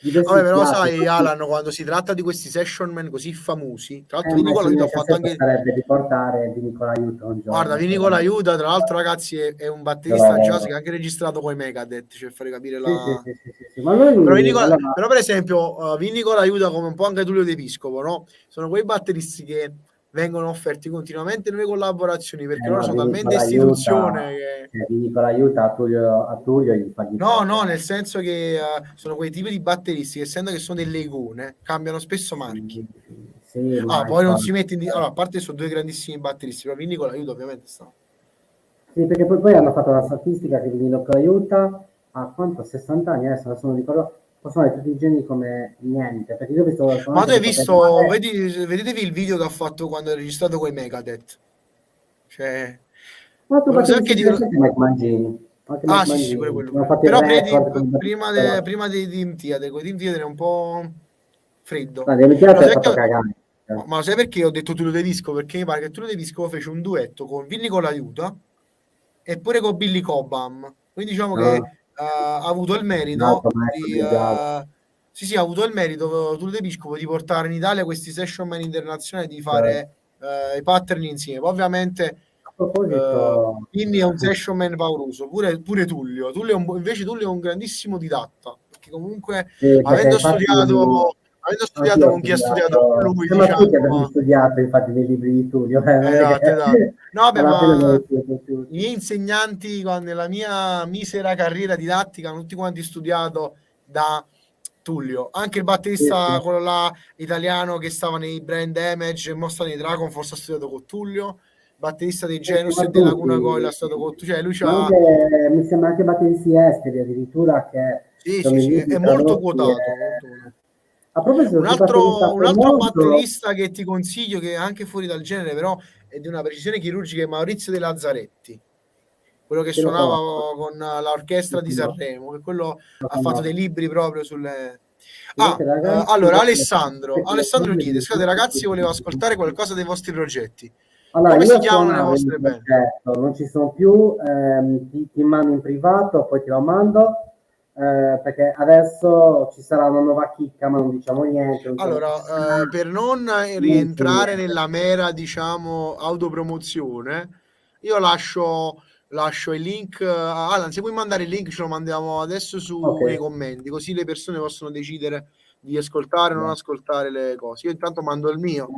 Vabbè, però sai, Alan, quando si tratta di questi session man così famosi, tra l'altro Nicola Aiuta ha fatto anche... sarebbe di portare di Nicola Aiuta un giorno. Guarda, Nicola Aiuta, tra l'altro, ragazzi, è un batterista jazz che ha anche registrato con i Megadeth, cioè fare capire la... Sì. Ma lui, però per esempio, Nicola Aiuta, come un po' anche Tullio De Piscopo, no? Sono quei batteristi che vengono offerti continuamente nuove collaborazioni perché loro sono talmente istituzione che... Nicola Aiuta a Tullio gli fa no, nel senso che sono quei tipi di batteristi che essendo che sono delle icone cambiano spesso marchi. Poi non si mette in... Allora, a parte sono due grandissimi batteristi, però Nicola Aiuta ovviamente sta. Sì, perché poi hanno fatto la statistica che Nicola Aiuta a quanto? 60 anni, adesso non ricordo, possono avere tutti i geni come niente, perché io ho visto... Ma tu hai visto, vedetevi il video che ha fatto quando ha registrato con i Megadeth, cioè... Ma tu anche di Mike Mangini. Sì, pure quello. Però prima di Team Theater, con Team Theater è un po' freddo. Ma lo sai perché ho detto Tullio De Piscopo? Perché mi pare che Tullio De Piscopo fece un duetto con Nicola Aiuta e pure con Billy Cobham. Quindi diciamo che ha avuto il merito di... ha avuto il merito Tullio De Piscopo di portare in Italia questi session man internazionali, di fare i pattern insieme. Ovviamente quindi è un session man pauroso, pure Tullio invece Tullio è un grandissimo didatta, perché comunque avendo avendo studiato con chi ha studiato con lui, ma tutti abbiamo diciamo, studiato infatti nei libri di Tullio, non è esatto, che- esatto. No, vabbè, alla fine ma non siete tutti. i miei insegnanti nella mia misera carriera didattica hanno tutti quanti studiato da Tullio, anche il batterista, Sì. quello là italiano che stava nei Brain Damage e mostra nei Dragon Force, ha studiato con Tullio, batterista dei Genus Ma e dei tutti, Laguna Coil ha stato con Tullio, cioè lui ma c'ha, anche, mi sembra anche batteristi esteri addirittura che sì, sono sì, i sì, è libri molto tradotti. quotato, molto quotato. A proposito Un di batterista un altro famoso, batterista che ti consiglio, che è anche fuori dal genere, però è di una precisione chirurgica, è Maurizio De Lazzaretti, quello che che lo suonava conosco, con l'orchestra di Sanremo, che quello lo ha fatto dei conosco. libri proprio sulle... Invece ragazzi, Allora, che Alessandro chiede, scusate ragazzi, volevo ascoltare qualcosa dei vostri progetti. allora, Come si io chiamano le suonavo il vostre band? progetto, non ci sono più, ti mando in privato, poi ti lo mando, perché adesso ci sarà una nuova chicca, ma non diciamo niente, non diciamo Allora, per non niente, rientrare niente. nella mera, diciamo, autopromozione, io lascio il link. Alan, se vuoi mandare il link, ce lo mandiamo adesso Ok, nei commenti, così le persone possono decidere di ascoltare o non ascoltare le cose. Io intanto mando il mio.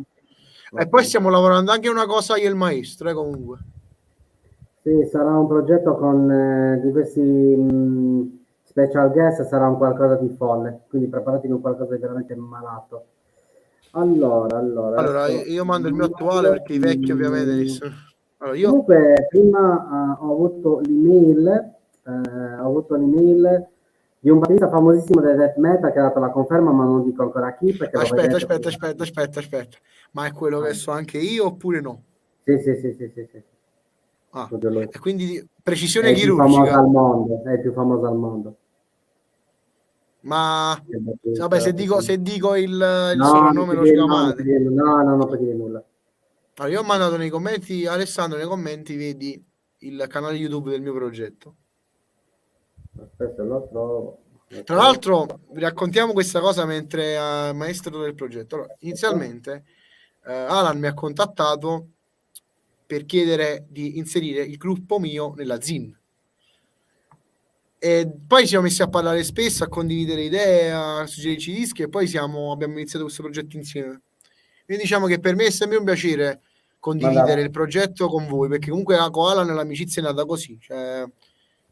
E ok. poi stiamo lavorando anche una cosa io e il maestro, comunque. Sì, sarà un progetto con diversi special guest, sarà un qualcosa di folle, quindi preparati con qualcosa di veramente malato. Allora, Allora, adesso io mando il mio attuale perché i vecchi ovviamente Allora, io comunque prima ho avuto l'email di un batterista famosissimo del death metal che ha dato la conferma, ma non dico ancora chi perché lo aspetta, vedrete. aspetta, aspetta, aspetta, aspetta. Ma è quello che so anche io oppure no? Sì, sì, sì, sì, sì, sì. Ah, Proprio lui. e quindi È precisione il più famoso chirurgica. al mondo, è il più famoso al mondo. Ma Il vabbè, batterista più famoso. se dico il No, non soprannome puoi lo dire, chiamate. no, no, non puoi dire nulla. Allora, io ho mandato nei commenti, Alessandro, nei commenti vedi il canale YouTube del mio progetto. Aspetta, lo trovo. Tra l'altro, vi raccontiamo questa cosa mentre maestro del progetto. Allora, inizialmente, Alan mi ha contattato per chiedere di inserire il gruppo mio nella ZIN. E poi ci siamo messi a parlare spesso, a condividere idee, a suggerirci dischi e poi abbiamo iniziato questo progetto insieme. Quindi diciamo che per me è sempre un piacere condividere il progetto con voi, perché comunque con Alan l'amicizia è nata così. Cioè,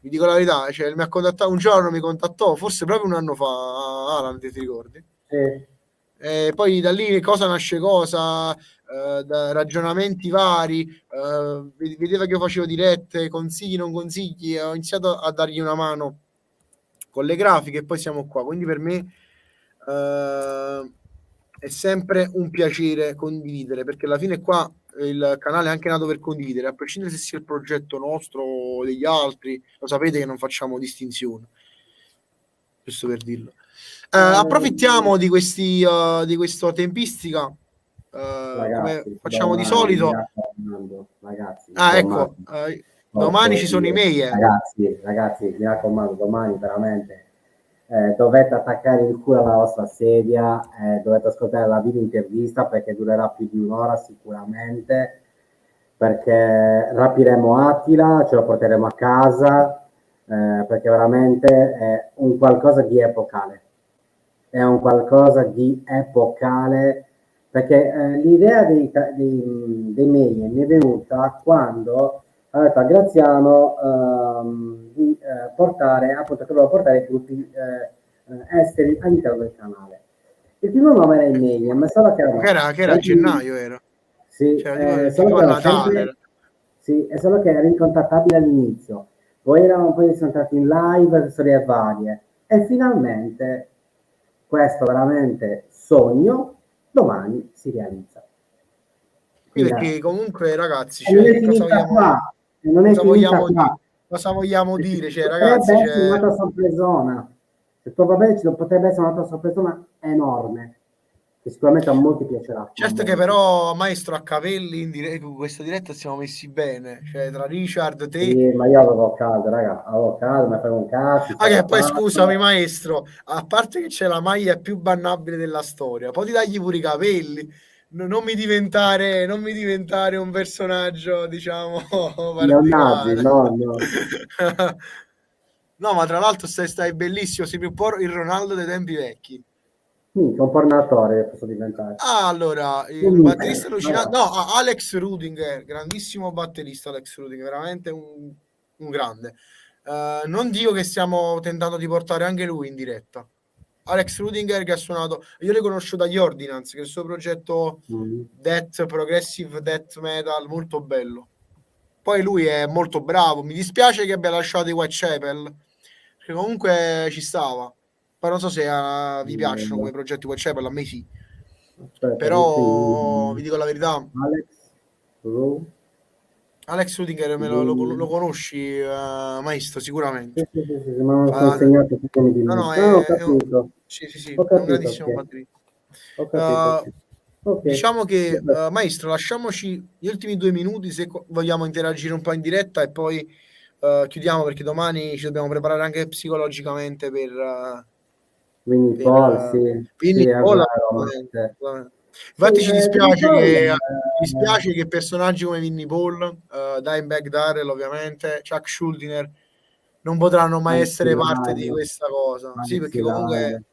vi dico la verità, cioè, mi ha contattato un giorno, mi contattò, forse proprio un anno fa, Alan, ti ricordi? Sì. E poi da lì cosa nasce cosa, da ragionamenti vari, vedeva che io facevo dirette, consigli, non consigli, ho iniziato a dargli una mano con le grafiche e poi siamo qua. Quindi per me è sempre un piacere condividere, perché alla fine qua il canale è anche nato per condividere, a prescindere se sia il progetto nostro o degli altri, lo sapete che non facciamo distinzione, giusto per dirlo. Approfittiamo di di questa tempistica, come Ragazzi, facciamo di mi solito. raccomando, ragazzi, Ecco, domani ci sono i Mayhem. ragazzi, mi raccomando, domani veramente dovete attaccare il culo alla vostra sedia, dovete ascoltare la video intervista perché durerà più di un'ora sicuramente, perché rapiremo Attila, ce lo porteremo a casa, perché veramente è un qualcosa di epocale. È un qualcosa di epocale perché l'idea dei media mi è venuta quando ha detto a Graziano di portare, appunto, che voleva portare gruppi esteri all'interno del canale. Il primo nome era i media, ma solo che Che era a gennaio, era. sì, Cioè, tipo solo a che era sempre, Natale. sì, è solo che era incontattabile all'inizio, poi poi sono entrati in live, storie varie, e finalmente questo veramente sogno domani si realizza. Quindi, Perché comunque, ragazzi, e non è cioè, finita qua, e non è finita qua. cosa vogliamo dire? Cioè, Potrebbe ragazzi, essere cioè, un'altra sorpresona. Se tu va bene, potrebbe essere un'altra sorpresona enorme, che sicuramente a molti piacerà. A certo che molti. però, maestro, a capelli in questa diretta siamo messi bene, cioè, tra Richard, te. Sì, ma io avevo caldo, raga, avevo caldo, mi frega un cazzo, Ah, c'era che la poi scusami, palla. maestro, a parte che c'è la maglia più bannabile della storia, poi ti tagli pure i capelli. Non mi diventare un personaggio, diciamo, Neonazi, particolare. no, no. No, ma tra l'altro stai bellissimo, sei più un po' il Ronaldo dei tempi vecchi. Minchia, un pornatore posso diventare. Allora, il batterista allucinante, no, Alex Rudinger, grandissimo batterista Alex Rudinger, veramente un grande. Non dico che stiamo tentando di portare anche lui in diretta. Alex Rudinger che ha suonato, io le conosco dagli Ordinance, che è il suo progetto death, progressive death metal, molto bello. Poi lui è molto bravo, mi dispiace che abbia lasciato i Whitechapel, perché comunque ci stava. Poi non so se vi piacciono come progetti Whitechapel, a me sì. Aspetta, Però vi dico la verità, Alex Rudinger lo conosci, Maestro, sicuramente. Sì, ma non sono segnato di No, lui. no, Ho capito. sì, Ho è un capito, grandissimo ok. batterista. Ho capito. Ok. Diciamo che, Maestro, lasciamoci gli ultimi 2 minuti se vogliamo interagire un po' in diretta e poi chiudiamo, perché domani ci dobbiamo preparare anche psicologicamente per Winnie Paul, sì, Vinny sì, è Paul, vero. infatti Sì, ci Winnie Paul, dispiace che personaggi come Vinny Paul, Dimebag Darrell ovviamente, Chuck Schuldiner non potranno mai essere parte di questa cosa. Sì, perché comunque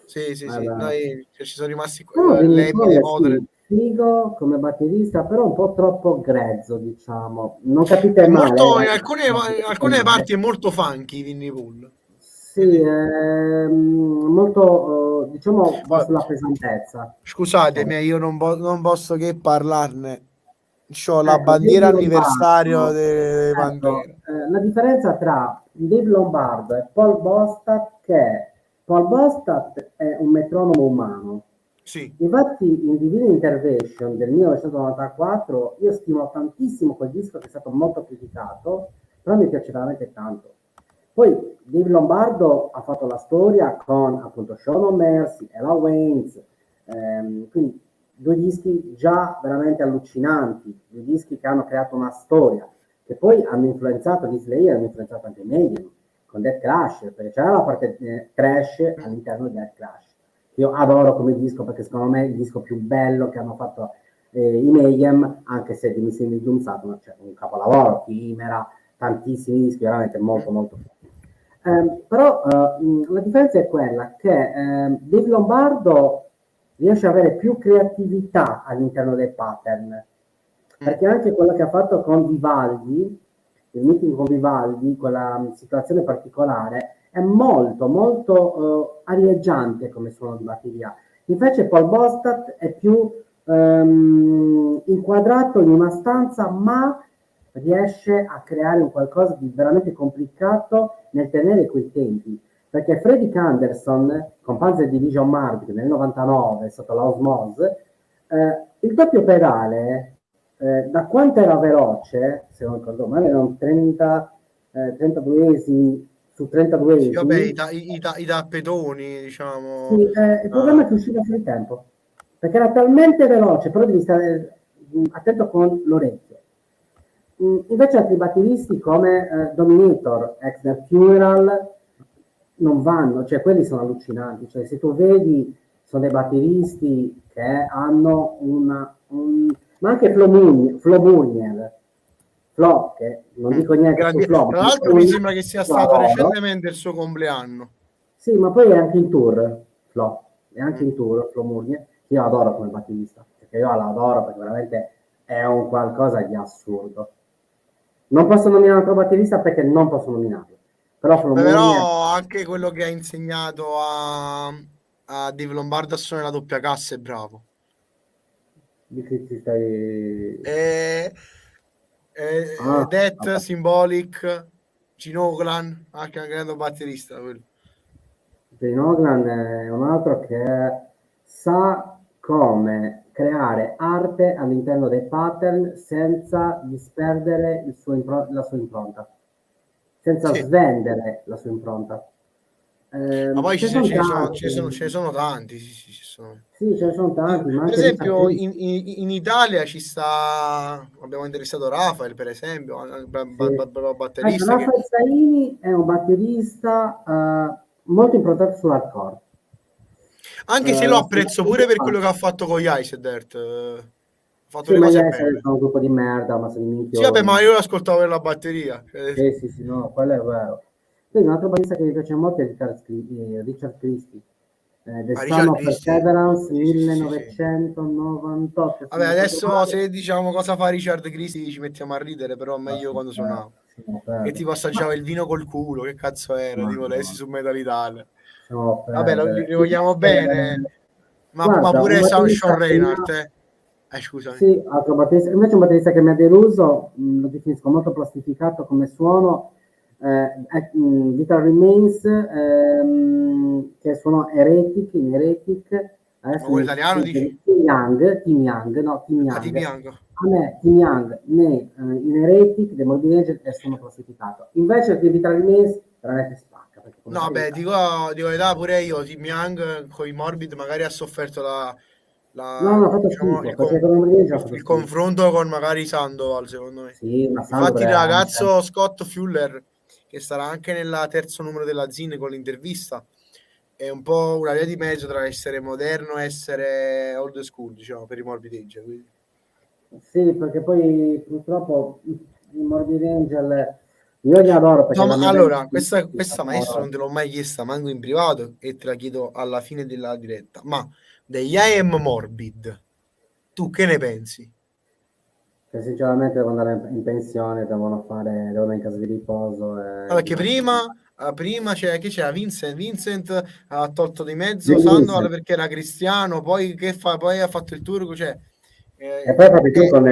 sì, noi ci sono rimasti però Winnie Lemmy dei Paul Motorhead. sì, figo come batterista, però un po' troppo grezzo, diciamo. Non capite È male, molto, in non capite alcune male. parti è molto funky Vinny Paul. Sì, Quindi, molto, diciamo, va sulla pesantezza. scusatemi, io non posso che parlarne. C'ho la Ecco, bandiera Dave anniversario Lombardo, delle ecco, Pantera. la differenza tra Dave Lombardo e Paul Bostad che Paul Bostad è un metronomo umano. Sì. Infatti in Divine Intervention del 1994 io stimo tantissimo quel disco che è stato molto criticato, però mi piace veramente tanto. Poi Dave Lombardo ha fatto la storia con appunto Sean O'Mercy, Ella Waynes, quindi 2 dischi già veramente allucinanti, 2 dischi che hanno creato una storia, che poi hanno influenzato gli Slayer, hanno influenzato anche i Mayhem, con Death Crash, perché c'era la parte Crash all'interno di Death Crash. Io adoro come disco perché secondo me è il disco più bello che hanno fatto i Mayhem, anche se di Missing di Doom Saturn c'è un capolavoro, Chimera, tantissimi dischi, veramente molto molto forti. Però la differenza è quella che Dave Lombardo riesce ad avere più creatività all'interno dei pattern, perché anche quello che ha fatto con Vivaldi, il meeting con Vivaldi, quella situazione particolare, è molto molto arieggiante come suono di batteria. Invece Paul Bostad è più inquadrato in una stanza, ma riesce a creare un qualcosa di veramente complicato nel tenere quei tempi. Perché Fredrik Anderson, con Panzer Division Mark nel 99 sotto la Osmose, il doppio pedale, da quanto era veloce, se non ricordo male, erano 32esimi su 32esimi. Sì, vabbè, i tappetoni, diciamo. Sì, il problema è che usciva fuori tempo, perché era talmente veloce, però devi stare attento con l'orecchio. Invece altri batteristi come Dominator, ex del Funeral, non vanno, cioè quelli sono allucinanti, cioè se tu vedi sono dei batteristi che hanno ma anche Flo, che non dico niente su Flo, Tra l'altro mi sembra che sia stato recentemente il suo compleanno. sì, ma poi è anche in tour, Flo, è anche in tour, Flo Murnier, che io adoro come batterista, perché io la adoro perché veramente è un qualcosa di assurdo. Non posso nominare un altro batterista perché non posso nominarlo. Però anche quello che ha insegnato a Dave Lombardo a suonare la doppia cassa è bravo. Di chi ti stai... Death, Symbolic, Ginoglan, anche un grande batterista. Jane Oglan è un altro che sa come creare arte all'interno dei pattern senza disperdere la sua impronta, senza svendere la sua impronta. Ma poi ce ne sono tanti. Sì, ce ne sono tanti, ma Per anche esempio in Italia ci sta, abbiamo intervistato Rafael per esempio, batterista. Rafael Saini è un batterista molto improntato sull'hardcore. Anche se lo apprezzo pure per quello che ha fatto con gli Isedert. Ha fatto Sì, le ma gli cose esseri belle. sono un gruppo di merda, ma sono i Sì, minchioni. vabbè, ma io l'ascoltavo per la batteria. Sì, no, quello è vero. Poi un altro batterista che mi piace molto è Richard Christie. The Son Richard of Perseverance, Christie, sì. 1998. Vabbè, adesso se diciamo cosa fa Richard Christie ci mettiamo a ridere, però meglio quando suonava. Che tipo assaggiava il vino col culo, che cazzo era? Tipo lessi su Metal Italia. Vabbè, li vogliamo bene, ma pure Sean Reinhardt, scusami. Sì, altro batterista. Invece un batterista che mi ha deluso, lo definisco molto plastificato come suono, Vital Remains, che suono in Heretic. Adesso quello italiano dici? Tim Young. Team Young. A me Tim Young né in Heretic, The Morbid Angel è suono classificato. Invece che Vital Remains veramente spacca. No, beh, dico l'età pure io, Team Young con i Morbid magari ha sofferto No, fatto diciamo, schifo, perché con Morbid Angel ha fatto il schifo. confronto con magari Sandoval, secondo me. Sì, ma Infatti il ragazzo Scott Fuller, che sarà anche nel terzo numero della Zine con l'intervista, è un po' una via di mezzo tra essere moderno e essere old school, diciamo, per i Morbid Angel. Quindi. Sì, perché poi purtroppo i Morbid Angel io li adoro perché No, ma allora, questa maestro non te l'ho mai chiesta, manco in privato, e te la chiedo alla fine della diretta. Ma degli I Am Morbid, tu che ne pensi? Che sinceramente devono andare in pensione, devono in casa di riposo. Perché prima c'era, chi c'era? Vincent ha tolto di mezzo Sandoval perché era cristiano, poi poi ha fatto il tour, cioè, e poi ha fatto il tour con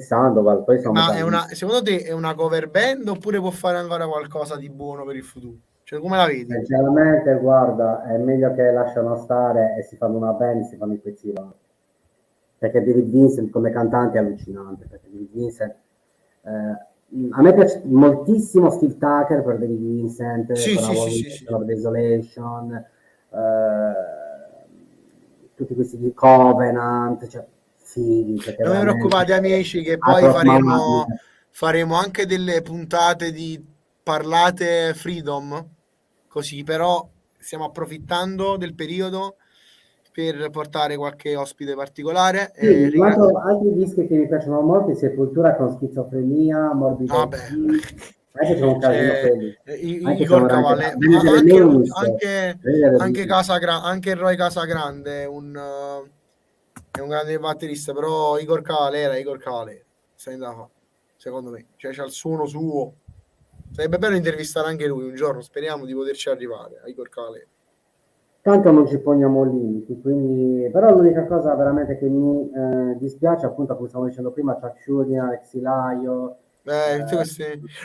Sandoval, poi ma secondo te è una cover band oppure può fare ancora qualcosa di buono per il futuro? Cioè, come la vedi? Sinceramente, guarda, è meglio che lasciano stare e si fanno una band, si fanno i pezzi loro. Perché David Vincent come cantante è allucinante, perché David Vincent a me piace moltissimo Steve Tucker per David Vincent, Sì. of Desolation, tutti questi di Covenant, cioè fighi. Non vi preoccupate amici che poi faremo anche delle puntate di parlate freedom, così, però stiamo approfittando del periodo per portare qualche ospite particolare. Altri dischi che mi piacciono molto, Sepoltura con Schizofrenia, Morbido anche c'è un casino quelli. Igor Cavale, anche Roy Casagrande è un grande batterista, però Igor Cavale secondo me, cioè c'ha il suono suo. Sarebbe bello intervistare anche lui un giorno, speriamo di poterci arrivare a Igor Cavale. Tanto non ci poniamo limiti, quindi però l'unica cosa veramente che mi dispiace, appunto, come stavo dicendo prima, Chuck Schuldiner, Alex Ilaio.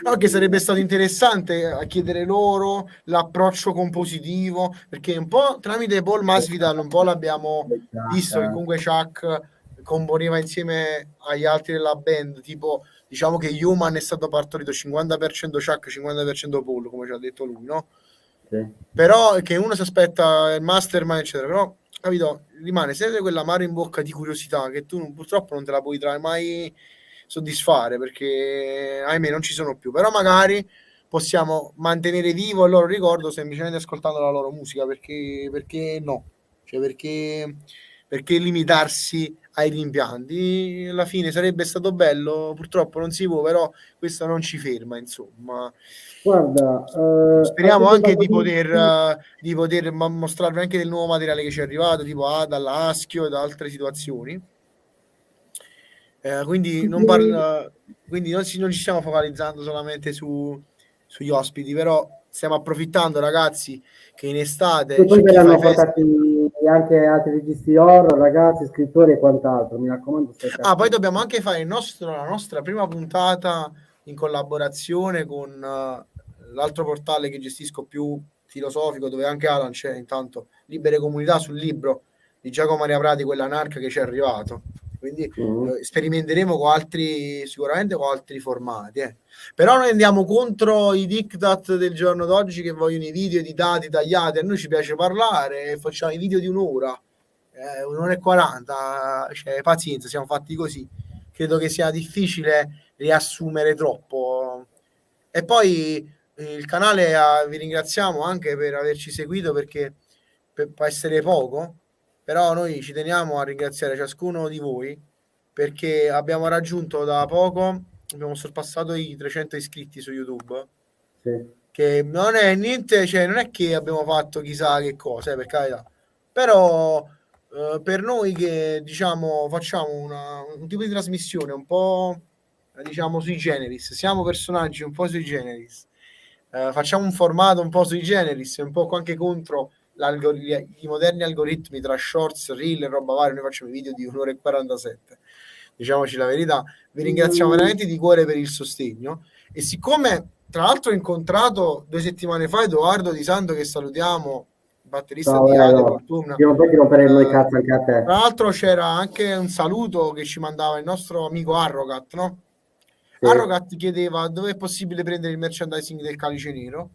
Anche sarebbe stato interessante a chiedere loro l'approccio compositivo, perché un po' tramite Paul Masvidal un po' l'abbiamo visto che comunque Chuck componeva insieme agli altri della band, tipo diciamo che Human è stato partorito 50% Chuck, 50% Paul, come ci ha detto lui, no? Sì. Però che uno si aspetta il mastermind eccetera, però capito, rimane sempre quell'amaro in bocca di curiosità che tu purtroppo non te la puoi mai soddisfare, perché ahimè non ci sono più, però magari possiamo mantenere vivo il loro ricordo semplicemente ascoltando la loro musica, perché no, cioè perché limitarsi ai rimpianti? Alla fine sarebbe stato bello, purtroppo non si può, però questo non ci ferma, insomma. Guarda, speriamo anche di poter mostrarvi anche del nuovo materiale che ci è arrivato, tipo dalla Askio e da altre situazioni. Quindi non ci stiamo focalizzando solamente sugli ospiti, però stiamo approfittando, ragazzi, che in estate e poi verranno portati anche altri registi horror, ragazzi, scrittori e quant'altro, mi raccomando. Poi dobbiamo anche fare la nostra prima puntata in collaborazione con l'altro portale che gestisco più filosofico, dove anche Alan c'è, intanto Libere Comunità, sul libro di Giacomo Maria Prati, quella Anarca che ci è arrivato. Quindi sperimenteremo sicuramente con altri formati. Però noi andiamo contro i diktat del giorno d'oggi che vogliono i video editati, tagliati. A noi ci piace parlare, facciamo i video di un'ora, 1:40, cioè pazienza, siamo fatti così. Credo che sia difficile riassumere troppo. E poi il canale vi ringraziamo anche per averci seguito, perché può essere poco, però noi ci teniamo a ringraziare ciascuno di voi, perché abbiamo raggiunto da poco, abbiamo sorpassato i 300 iscritti su YouTube, che non è niente, cioè non è che abbiamo fatto chissà che cosa, per carità, Però per noi che diciamo facciamo un tipo di trasmissione un po' diciamo sui generis, siamo personaggi un po' sui generis, facciamo un formato un po' sui generis, un po' anche contro i moderni algoritmi tra shorts, reel e roba varia. Noi facciamo video di 1 ora e 47, diciamoci la verità. Vi ringraziamo veramente di cuore per il sostegno, e siccome tra l'altro ho incontrato 2 settimane fa Edoardo Di Santo, che salutiamo, batterista di Italia, fortuna. Prima o poi ti romperemo i cazzo anche a te. Tra l'altro c'era anche un saluto che ci mandava il nostro amico Arrogat, no? Sì. Arrogat chiedeva dove è possibile prendere il merchandising del Calice Nero.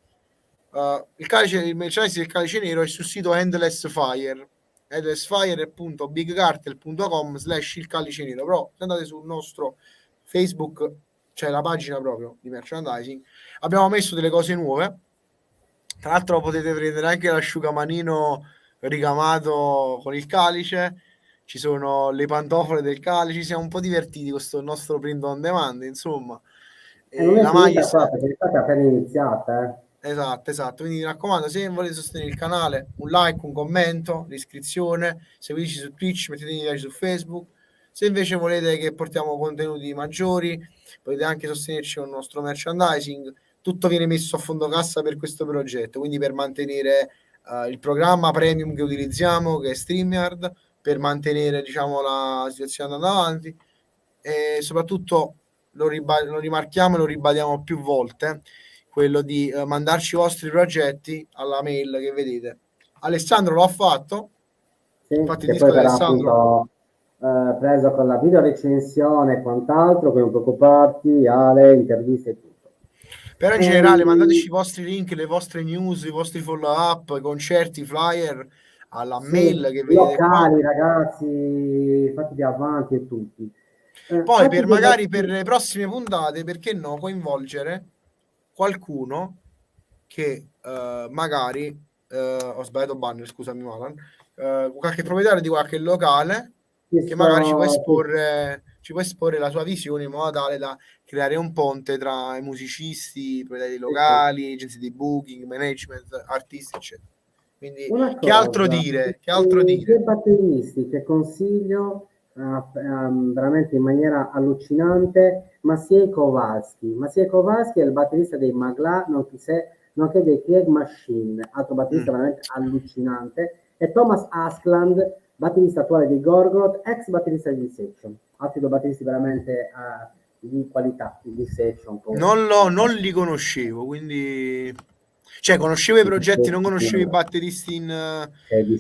Il merchandising del Calice Nero è sul sito Endless Fire, endlessfire.bigcartel.com/il Calice Nero. Però se andate sul nostro Facebook c'è la pagina proprio di merchandising, abbiamo messo delle cose nuove. Tra l'altro potete prendere anche l'asciugamanino ricamato con il calice, ci sono le pantofole del calice, siamo un po' divertiti con questo nostro print on demand, insomma. E non è La finita maglia qua, perché l'estate è appena iniziata. Esatto, quindi mi raccomando, se volete sostenere il canale, un like, un commento, l'iscrizione, seguiteci su Twitch, mettete mi piace su Facebook. Se invece volete che portiamo contenuti maggiori, potete anche sostenerci con il nostro merchandising. Tutto viene messo a fondo cassa per questo progetto, quindi per mantenere il programma premium che utilizziamo, che è StreamYard, per mantenere diciamo la situazione andando avanti, e soprattutto lo rimarchiamo e lo ribadiamo più volte, quello di mandarci i vostri progetti alla mail che vedete. Alessandro lo ha fatto, Sì, infatti il che disco poi di verrà Alessandro appunto preso con la video recensione e quant'altro, che non preoccuparti, Ale, interviste e tutto. però in generale mandateci i vostri link, le vostre news, i vostri follow up, i concerti, flyer alla mail che vedete locali, qua. ragazzi, fatevi avanti e tutti. Poi per magari per chiederti... le prossime puntate, perché no, coinvolgere qualcuno che magari ho sbagliato banner, scusami Malan, qualche proprietario di qualche locale che magari ci può esporre la sua visione in modo tale da creare un ponte tra i musicisti, i proprietari locali, agenzie di booking, management, artisti, eccetera. Quindi Una che altro cosa, dire? Che altro dire? due batteristi che consiglio veramente in maniera allucinante, Maciej Kowalski. Maciej Kowalski è il batterista dei Magla, nonché dei Krieg Machine, altro batterista veramente allucinante, e Thomas Askland, batterista attuale di Gorgoroth, ex batterista di Dissection. Altri 2 batteristi veramente di qualità, di Dissection. Non li conoscevo, quindi cioè conoscevo i progetti, non conoscevo i batteristi in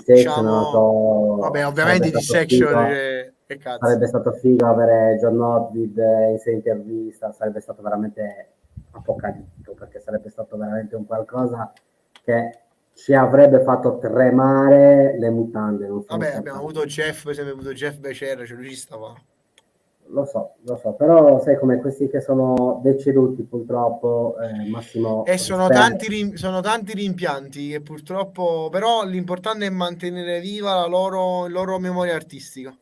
diciamo, vabbè, ovviamente i Dissection, che cazzo. Sarebbe stato figo avere John Ottvid in sei intervista, sarebbe stato veramente apocalittico, perché sarebbe stato veramente un qualcosa che ci avrebbe fatto tremare le mutande. Non so, Vabbè, abbiamo avuto Jeff, per esempio, abbiamo avuto Jeff Becerra, cioè lui ci stava. Lo so, però sai come questi che sono deceduti purtroppo, massimo E sono rispetto. sono tanti rimpianti che purtroppo, però l'importante è mantenere viva la loro memoria artistica.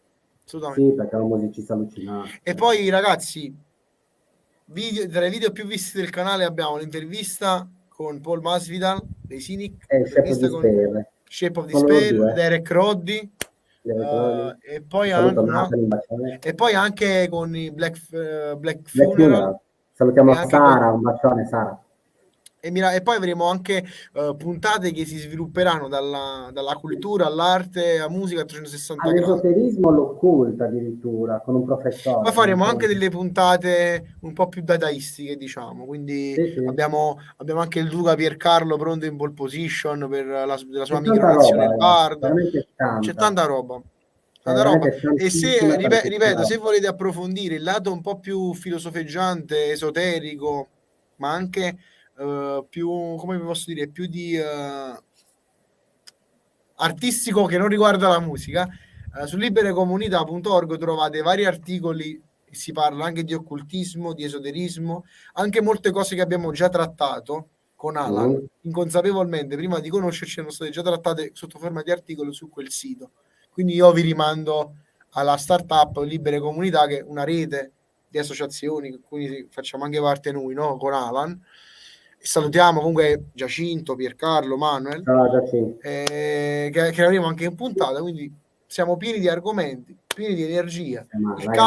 Assolutamente. Sì, perché è un musicista allucinante. E poi ragazzi, tra i video più visti del canale abbiamo l'intervista con Paul Masvidal dei Cynic, E Shape of l'intervista con Despair. Shape of Sono loro Despair, due. Derek Roddy, Un e poi saluto a no? Nathan, un bacione. E poi anche con i Black Black Funeral, Funeral. e Salutiamo anche con Sara, un bacione Sara. e poi avremo anche puntate che si svilupperanno dalla cultura all'arte, alla musica a 360 gradi. All'esoterismo l'occulto addirittura, con un Poi professore. faremo anche delle puntate un po' più dadaistiche, diciamo. Quindi Sì, sì. abbiamo anche il Duca Piercarlo pronto in pole position per la sua C'è tanta micronazione, roba, il ragazzi, bardo. veramente C'è tanta. tanta roba. Tanta roba. Veramente E se, tantissima, tantissima ripeto, roba. se volete approfondire il lato un po' più filosofeggiante, esoterico, ma anche più, come vi posso dire, più di artistico che non riguarda la musica, su liberecomunità.org trovate vari articoli, si parla anche di occultismo, di esoterismo, anche molte cose che abbiamo già trattato con Alan, inconsapevolmente, prima di conoscerci, sono state già trattate sotto forma di articolo su quel sito. Quindi io vi rimando alla startup Libere Comunità, che è una rete di associazioni, quindi facciamo anche parte noi, no? Con Alan. Salutiamo comunque Giacinto, Piercarlo, Manuel, Ciao, Giacinto. che avremo anche in puntata, quindi siamo pieni di argomenti, pieni di energia. Ma Il raga,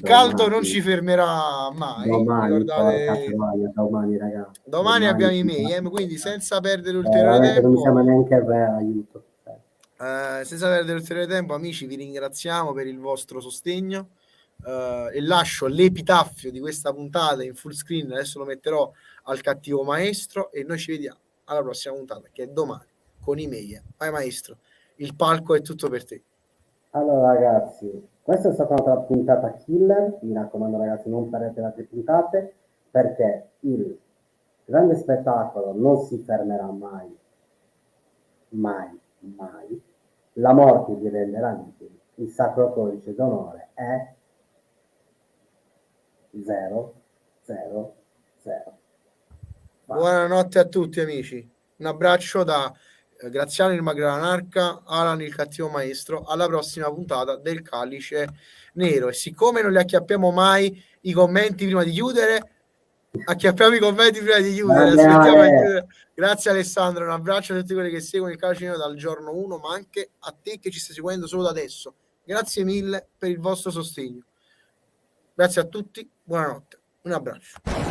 caldo non ci fermerà mai. Domani, porca Ricordate, troia, domani, raga. domani abbiamo i Mayhem, quindi senza perdere ulteriore veramente non mi tempo. sembra neanche vero, aiuto. Senza perdere ulteriore tempo, amici, vi ringraziamo per il vostro sostegno. E lascio l'epitaffio di questa puntata in full screen, adesso lo metterò al cattivo maestro, e noi ci vediamo alla prossima puntata, che è domani, con i Mayhem. Vai maestro, il palco è tutto per te. Allora ragazzi, questa è stata un'altra puntata killer, mi raccomando ragazzi non perdete le altre puntate, perché il grande spettacolo non si fermerà mai, mai, mai. La morte vi renderà liberi, il sacro codice d'onore è 0, 0, 0. Buonanotte a tutti amici, un abbraccio da Graziano il Margrave Anarca, Alan il cattivo maestro, alla prossima puntata del Calice Nero. E siccome non li acchiappiamo mai i commenti prima di chiudere, acchiappiamo i commenti prima di chiudere. Aspettiamo a chiudere. Grazie Alessandro, un abbraccio a tutti quelli che seguono il Calice Nero dal giorno 1, ma anche a te che ci stai seguendo solo da adesso. Grazie mille per il vostro sostegno. Grazie a tutti, buonanotte, un abbraccio.